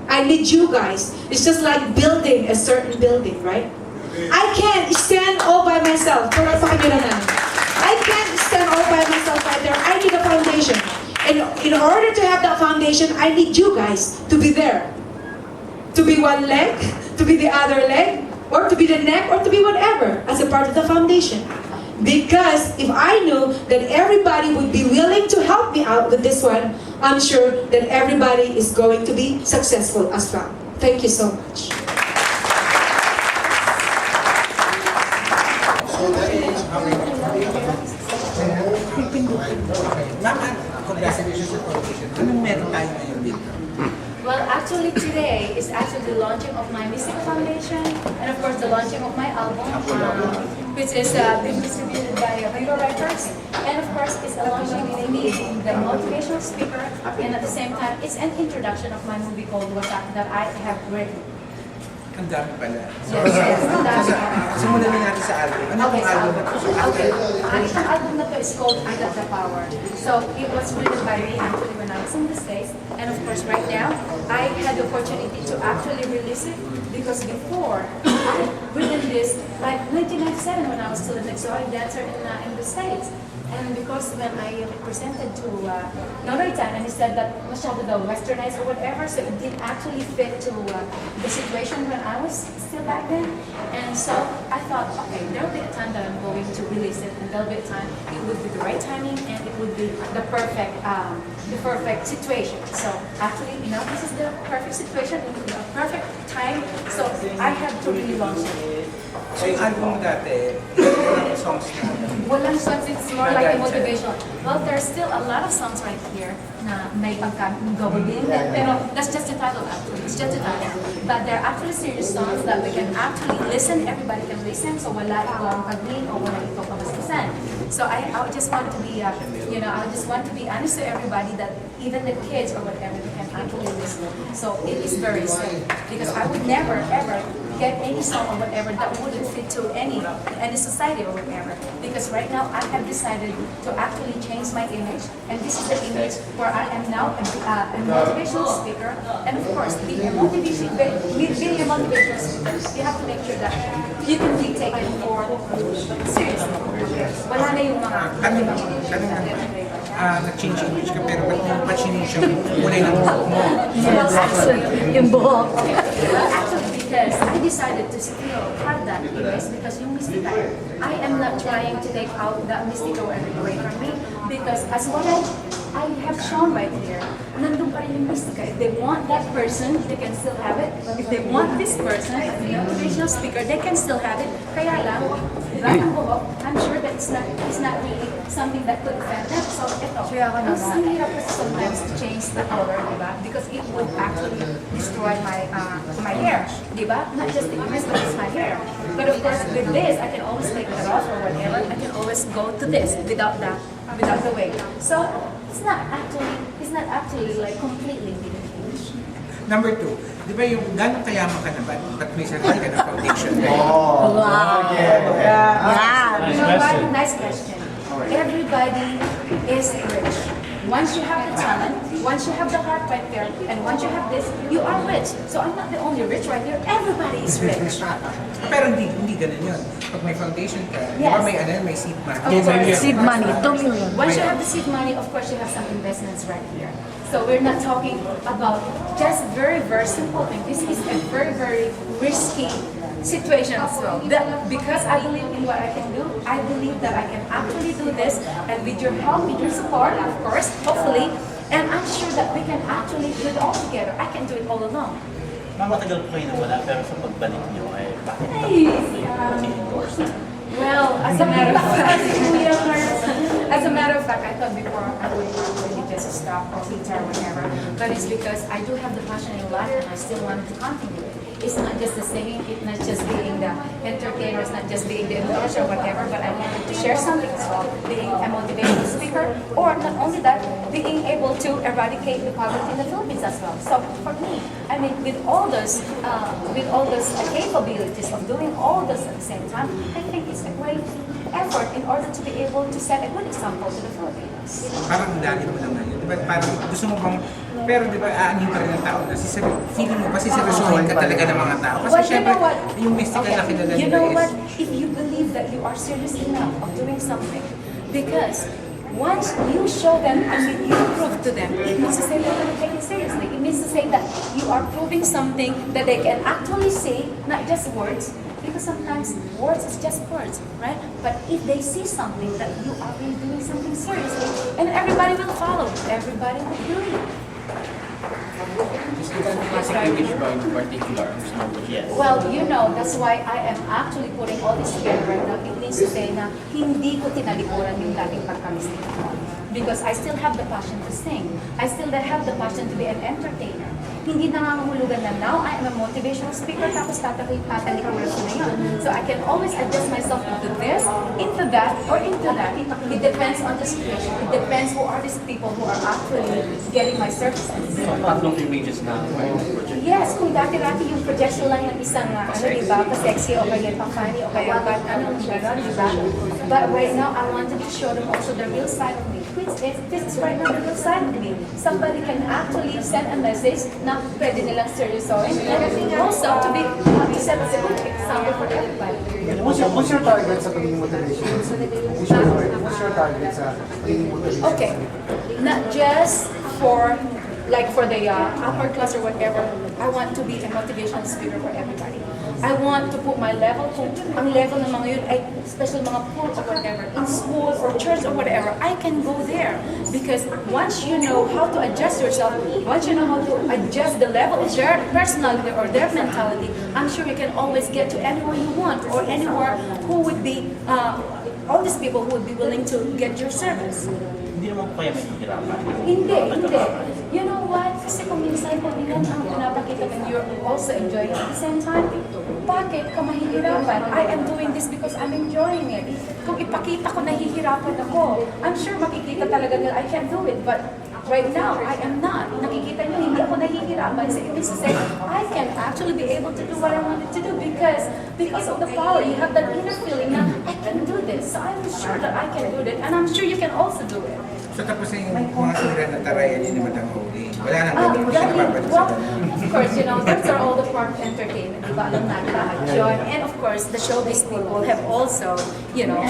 I need you guys. It's just like building a certain building, right? I can't stand all by myself. I can't stand all by myself right there. I need a foundation. And in order to have that foundation, I need you guys to be there. To be one leg, to be the other leg, or to be the neck, or to be whatever as a part of the foundation. Because if I knew that everybody would be willing to help me out with this one, I'm sure that everybody is going to be successful as well. Thank you so much. So that is how we Ma'am, congratulations sa foundation. Anong meron tayo ngayon dito? Well, actually today is actually the launching of my Mystica Foundation, and of course the launching of my album, which is being distributed by Hero Records, and of course it's a launching meeting the motivational speaker, and at the same time it's an introduction of my movie called WhatsApp that I have written. Ang dami pala. Yes, ang dami. Simulan na natin sa album. Ano Okay, ang album na to? okay. Ang album na to is called I Got the Power. So it was written by me actually when I was in the States, and of course right now I had the opportunity to actually release it, because before I written this like 1997 when I was still an exotic dancer in the States. And because when I presented to Nonoritan, and he said that masyado daw westernized or whatever, so it didn't actually fit to the situation when I was still back then. And so I thought, okay, there will be a time that I'm going to release it, and there will be a time it would be the right timing, and it would be the perfect situation. So actually, this is the perfect situation, the perfect time. So I have to really launch it. So yung album mo dati, walang songs na. Walang songs, it's more like a motivation. Well, there's still a lot of songs right here na may pagka-double din. Pero that's just the title actually. It's just the title. But they're actually serious songs that we can actually listen. Everybody can listen. So wala itong pag-win o wala itong kabastusan. So I just want to be, I just want to be honest to everybody that even the kids or whatever, they can actually listen. So it is very sad, because I would never ever get any song or whatever that wouldn't fit to any society or whatever. Because right now I have decided to actually change my image, and this is the image where I am now a motivational speaker. And of course, being a motivational speaker, you have to make sure that you can be taken for seriously. Wala na yung mga nag-change image ka, pero ba't yung pa-change yung kulay ng buhok mo? Yung buhok. Actually, because I decided to still have that image, because yung Mystica, I am not trying to take out that Mystica away from me, because as what I have shown right here, nandun pa rin yung Mystica. If they want that person, they can still have it. If they want this person, the motivational speaker, they can still have it. Kaya lang, I'm sure that it's not really something that could offend them. So ito, ang hirap kasi sometimes to change the color, diba? Because it would actually destroy my hair, diba? Not just the image, but it's my hair. But of course, with this, I can always take it off or whatever. I can always go to this without the wig. So it's not actually like completely hidden. Number 2, di ba yung gano'ng kayaman ka na ba? Ba't may sarili ka na foundation? Wow! Yeah. You know what? Nice question. Everybody is rich. Once you have the talent, once you have the heart right there, and once you have this, you are rich. So I'm not the only rich right here. Everybody is rich. Pero hindi ganun yun. Pag may foundation ka, di Yes. ba may seed money? Of course. Seed money, 2 million. Once you have the seed money, of course you have some investments right here. So we're not talking about just very, very simple thing. This is a very, very risky situation as well. Because I believe in what I can do, I believe that I can actually do this, and with your help, with your support, of course, hopefully, and I'm sure that we can actually do it all together. I can do it all alone. Ma'am, matagal po kayo nawala, pero sa pagbalik niyo ay bakit endorse? Well, as a matter of fact, as a matter of fact, I thought before I would probably just stop or retire or whatever, but it's because I do have the passion in life and I still want to continue it. It's not just the singing, it's not just being the entertainer, it's not just being the endorser or whatever, but I wanted to share something as well, being a motivational speaker, or not only that, being able to eradicate the poverty in the Philippines as well. So for me, I mean, with all those capabilities of doing all this at the same time, I think it's a great effort in order to be able to set a good example to the Filipinos. Parang dali mo lang ngayon. Diba, parang gusto mo bang, pero di ba, aanhin pa rin ng tao na feeling mo ba siseryosohin ka talaga ng mga tao? Kasi Well, syempre, you know what? yung Mystica na kilala You nila know is, what? If you believe that you are serious enough of doing something, because once you show them and you prove to them, it means to say they're going to take it seriously. It means to say that you are proving something that they can actually say, not just words. Because sometimes words is just words, right? But if they see something that you are really doing something seriously, and everybody will follow, everybody will believe. Well, you know, that's why I am actually putting all this together right now. It means to say na hindi ko tinalikuran yung dating pagka-Mystica ko. Because I still have the passion to sing. I still have the passion to be an entertainer. Hindi nangangahulugan na now I am a motivational speaker tapos tatalikuran ko na yun. So I can always adjust myself into this, into that, or into that. It depends on the situation. It depends who are these people who are actually getting my services. Tatlong images na project. Yes, kung dati-dati yung projection lang ng isang, diba, pa-sexy o kaya pa-funny o kaya anong gano'n, diba? But right now, I wanted to show them also the real side of me. This is right now the real side of me. Somebody can actually send a message na pwede nilang seryosoin and also to set as a good example for everybody. What's your target sa pagiging motivation? What's your target sa pagiging motivation? Okay, not just for the upper class or whatever. I want to be a motivational speaker for everybody. I want to put my level, kung ang level ng mga yun ay special mga poor or whatever, in school or church or whatever, I can go there. Because once you know how to adjust yourself, once you know how to adjust the level of their personality or their mentality, I'm sure you can always get to anywhere you want or anywhere who would be, all these people who would be willing to get your service. Hindi naman po kaya mahihirapan. Hindi. You know what? Kasi kung minsan po yan ang pinapakita and you're also enjoying it at the same time, bakit ka mahihirapan? I am doing this because I'm enjoying it. Kung ipakita ko nahihirapan ako, I'm sure makikita talaga nila I can do it. But right now, I am not. Nakikita nyo, hindi ako nahihirapan. So it means to say, I can actually be able to do what I wanted to do because of the power. You have that inner feeling na, I can do this. So I'm sure that I can do it. And I'm sure you can also do it. so tapos yung mga sira na tarayan yun naman ang huli. Wala nang gawin ko siya napapalik sa Well, ganun. of course, you know, those are all the part of entertainment. Diba? Alam natin lahat yun. And of course, the showbiz people have also, you know,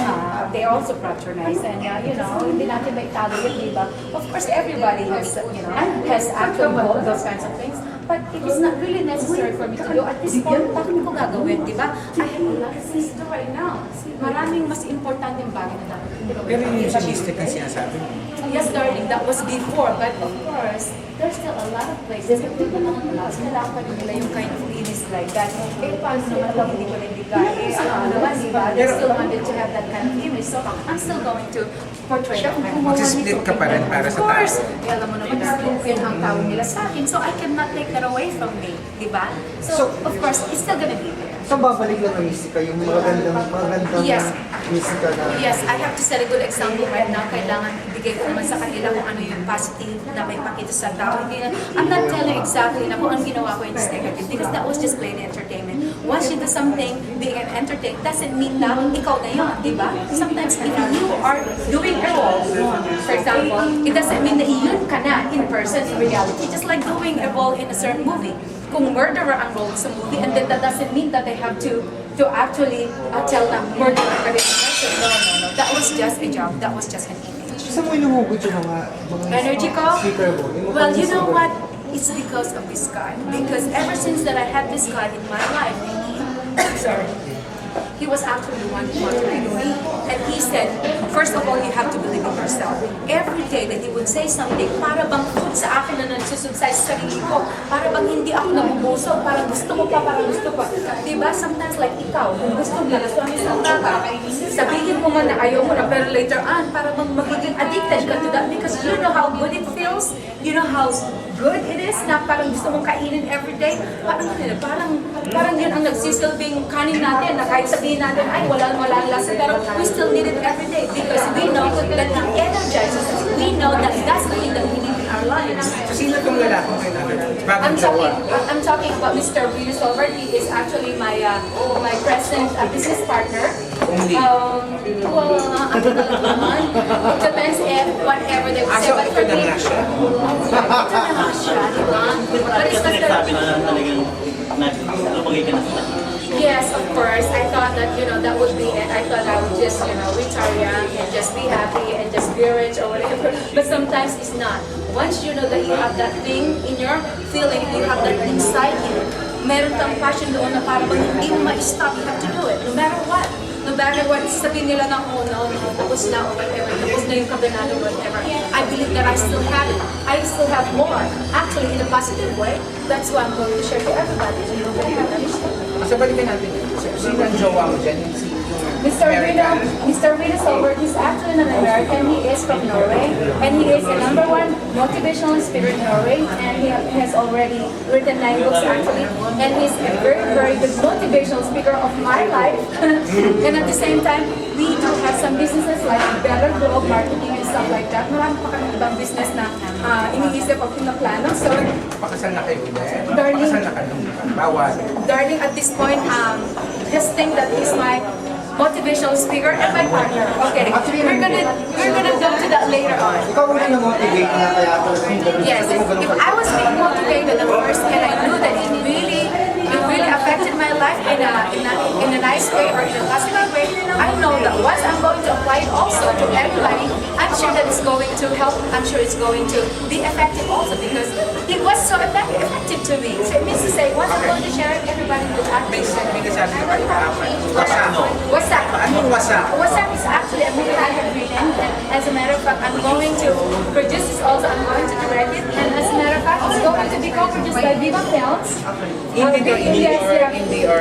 they also patronize. And, you know, hindi natin may talo yun, diba? Of course, everybody has, you know, has actually those kinds of things. But it is not really necessary for me to do. At this point, bakit ko gagawin, di ba? I have a lot of things to do right now. Maraming mas importanteng bagay na dapat. Pero yun yung sa Mystica sinasabi mo. Yes, darling, that was before. But of course, there's still a lot of places na people naman wala. Kailangan pa rin nila yung kind of feelings like that. Eh, paano naman lang hindi ko nabigay? Eh, ano naman, di ba? They still wanted to have that kind of image. So, I'm still going to portray that kind of image. Mag-split ka pa rin para sa Of course. tao. Alam mo naman, darling, yun ang tawag nila sa akin. So, I cannot take that away from me. Di ba? So, of course, it's still gonna be there. So babalik lang ang Mystica, yung magandang Yes. Mystica na... Yes, I have to set a good example right now. Kailangan ibigay ko naman sa kanila kung ano yung positive na may pakita sa tao. I'm not telling exactly na kung ang ginawa ko is negative because that was just plain entertainment. Once you do something, being an entertainer, doesn't mean na ikaw na yun, di ba? Sometimes if you are doing a role, for example, it doesn't mean that yun ka na in person, in reality. Just like doing a role in a certain movie. Kung murderer ang role sa movie, and then that doesn't mean that they have to actually tell them murderer ka rin ang person. No. That was just a job. That was just an image. So saan mo inuhugot yung mga Energy ko? speaker mo? Yung Well, you know super- what? It's because of this guy. Because ever since that I had this guy in my life, sorry, he was actually the one who motivated me. And he said, first of all, you have to believe in yourself. Every day that he would say something, para bang food sa akin na nagsusubside sa sarili ko, para bang hindi ako nabubusog, parang gusto ko pa, parang gusto pa. Diba? Sometimes like ikaw, kung gusto mo na ang isang bagay, sabihin mo man na ayaw mo na, pero later on, para bang magiging addicted ka to that because you know how good it feels, you know how good it is na parang gusto mong kainin everyday. Parang yun ang nagsisilbing kanin natin na kahit sabihin natin, ay wala ang lasa, pero we still need it every day because we know that it energizes us. We know that that's the thing that we need in our lives. So, sino itong lalaki mo I'm talking about Mr. Willie Solver. He is actually my my present business partner. Well, ano na lang naman. It depends if whatever they would say. But for me, ito na nga siya, di ba? But it's not Sabi na talagang lumagay ka na sa Yes, of course. I thought that, that would be it. I thought I would just, retire young and just be happy and just be rich or whatever. But sometimes it's not. Once you know that you have that thing in your feeling, you have that inside you, meron kang passion doon na para bang hindi mo ma-stop, you have to do it. No matter what. No matter what, sabihin nila ng, oh no, tapos na or whatever, tapos na yung kabinado or whatever. I believe that I still have it. I still have more. Actually, in a positive way. That's why I'm going to share to everybody. So, balikan natin. Sino ang jowa mo dyan? Yung Mr. Rino Solberg is actually an American. He is from Norway, and he is the #1 motivational speaker in Norway, and he has already written 9 books actually, and he's a very, very good motivational speaker of my life. And at the same time, we do have some businesses like Better Globe Marketing and stuff like that. Marami pa kami ibang business na iniisip o pinaplano. So, pakasal na kayo ulit? Darling. Pakasal na kayo? Bawal. Darling, at this point, just think that he's my motivational speaker and my partner. Okay, we're gonna go to that later on. Ikaw rin na-motivate na kaya talagang Yes, if I was being motivated at first and I knew that it really affected my life in a nice way or in a positive way, I know that once I'm going to apply it also to everybody, I'm sure that it's going to help. I'm sure it's going to be effective also because it was so effective to me. So it means to say, once I'm going to share it, everybody will May actually. kasabi ka kayo kahapon. Wasak. WhatsApp. Anong wasak? WhatsApp is actually a movie I have written, and as a matter of fact, I'm going to produce this also. I'm going to direct it, and as a matter of fact, it's going to be co-produced by Viva Films. Indie or...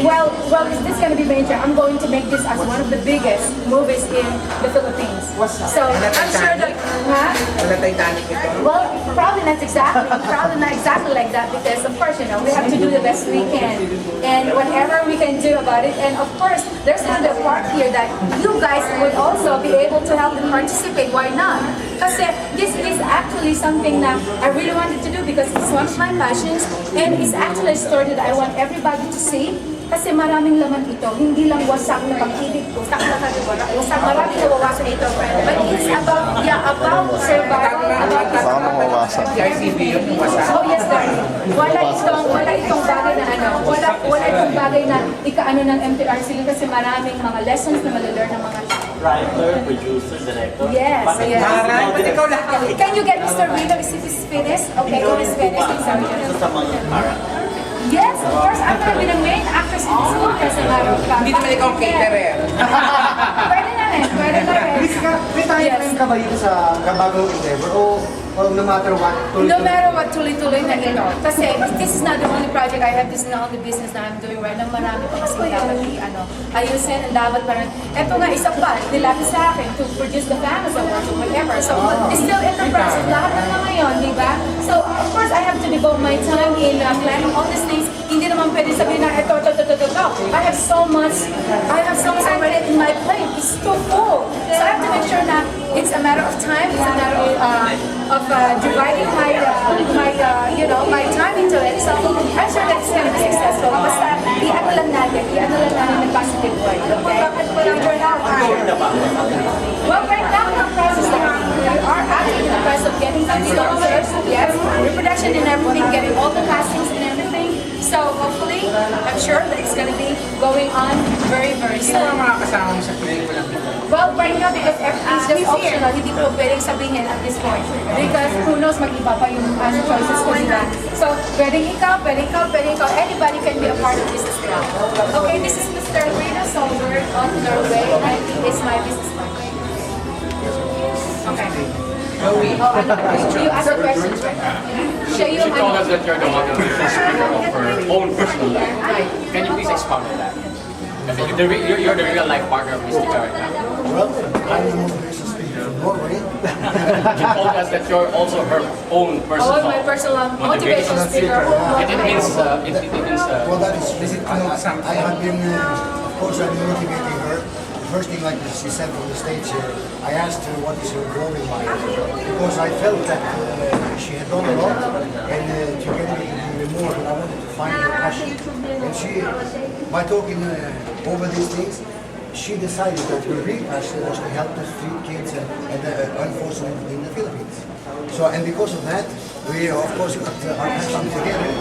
Well, is this going to be major? I'm going to make this as one of the biggest movies in the Philippines. So I'm sure that, Wala Titanic ito. well, probably not exactly like that because of course, we have to do the best we can and whatever we can do about it. And of course, there's another part here that you guys would also be able to help and participate. Why not? Because this is actually something that I really wanted to do because it's one of my passions and it's actually a story that I want everybody to see. Kasi maraming laman ito, hindi lang wasak na pag-ibig ko, wasak maraming nawawasan ito. But it's about survival, about CRCB yun yung wasak. Oh yes, darling. Wala itong bagay na wala itong bagay na ikaano ng MTRCB kasi maraming mga lessons na malalearn ng mga tao. writer, producer, director. Yes, Bakit yes. Maray, ba't ikaw lahat? Can you get Mr. Rino if it is finished? Okay, Ikaw it rin is po finished. ba It's ang sorry. isa sa mga character? Yes, of course. I'm gonna be the main actress in this movie as a matter of fact. Hindi naman ikaw ang caterer. Pwede na rin, pwede na rin. May time frame ka ba dito sa kabagong endeavor o no matter what? No matter what, tuloy-tuloy na ito. Kasi this is not the only project I have. This is not the only business na I'm doing right now. Marami pa kasi dapat ayusin and dapat parang, eto nga isa pa, nilapit sa akin to produce the famous awards or whatever. So, it's still in the process. Lahat na ngayon, di ba? So, of course, I have to devote my time in planning all these things. Hindi naman pwede sabihin na, ito. I have so much already in my plate. It's too full. So, I have to make sure na it's a matter of time. It's a matter of dividing my time into it. So I'm sure that it's going to be successful. Basta i-ano lang natin in a positive way. Okay? Well, right now in the process, we are actually in the process of getting some sponsors. Yes, reproduction and everything, getting all the castings and everything. So hopefully, I'm sure that it's going to be going on very, very Sino soon. ang mga kasama mo sa pelikula? Well, right now, because everything's just optional, hindi ko pwedeng sabihin at this point. Because who knows, mag-iba pa yung choices ko nila. So, pwedeng ikaw, anybody can be a part of this as well. Okay, this is Mr. Rita Solberg on Norway, and he is my business partner. Okay. You ask the questions, right? Siya She yung told us that you're the motivational speaker of her own personal life. Can you please expound on that? You're the real life partner of Mystica right now. Well, I'm the motivational speaker from Norway. She told us that you're also her own personal. Oh, my personal motivational speaker. And it means, Well, that is it. I have been, of course, I've been motivating her. The first thing, like she said on the stage here, I asked her what is her goal in life, because I felt that she had done a lot, and together we can do more, but I wanted to find her passion. And she, by talking over these things, she decided that her real passion was to help the street kids and unfortunately in the Philippines. So, and because of that, we of course got our passion together.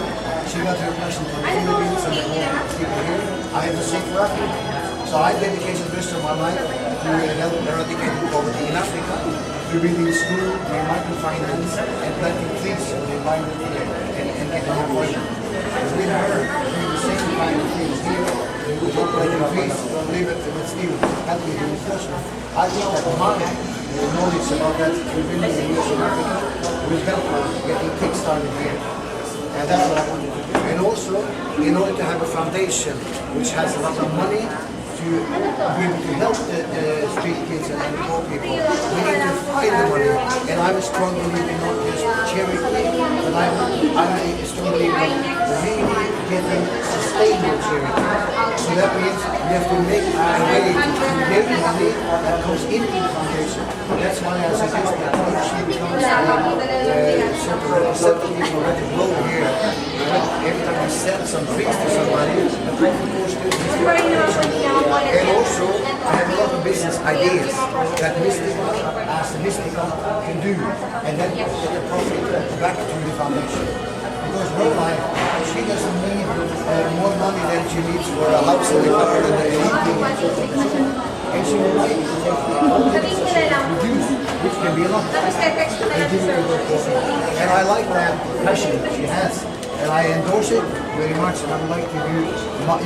She got her passion for the Philippines and the whole people here. I have the same for Africa. So I dedicated the rest of my life to help eradicate poverty in Africa, to building school, microfinance, and planting trees in the environment and economic development. With her, doing the same kind of things here, we talk about trees, live it, but still helping the enforcement. I think that my knowledge about that building the news in Africa will help her getting kick-started here. And that's what I wanted to do. And also, in order to have a foundation which has a lot of money, to be able to help the street kids and the poor people, we need to find the money. And I'm a strong believer in not just charity, but I'm a strong believer in really getting sustainable charity. So that means we have to make a way to create money that comes into the foundation. That's why I suggest that if she becomes a sort of representative or a blow here, every time I sell some trees to somebody, the profit goes to the and also, I have a lot of business ideas that Mystica, as Mystica, can do, and then get the profit back to the foundation. Because her life, she doesn't need more money than she needs for a house and a car and a heating and so forth. And she would like to take all the business reduce, which can be a lot, and give it to her profit. And I like that passion she has. And I endorse it very much, and I would like to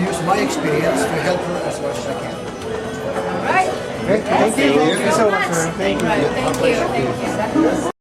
use my experience to help her as much as I can. All right. Thank you. Thank you so much, sir. Thank you.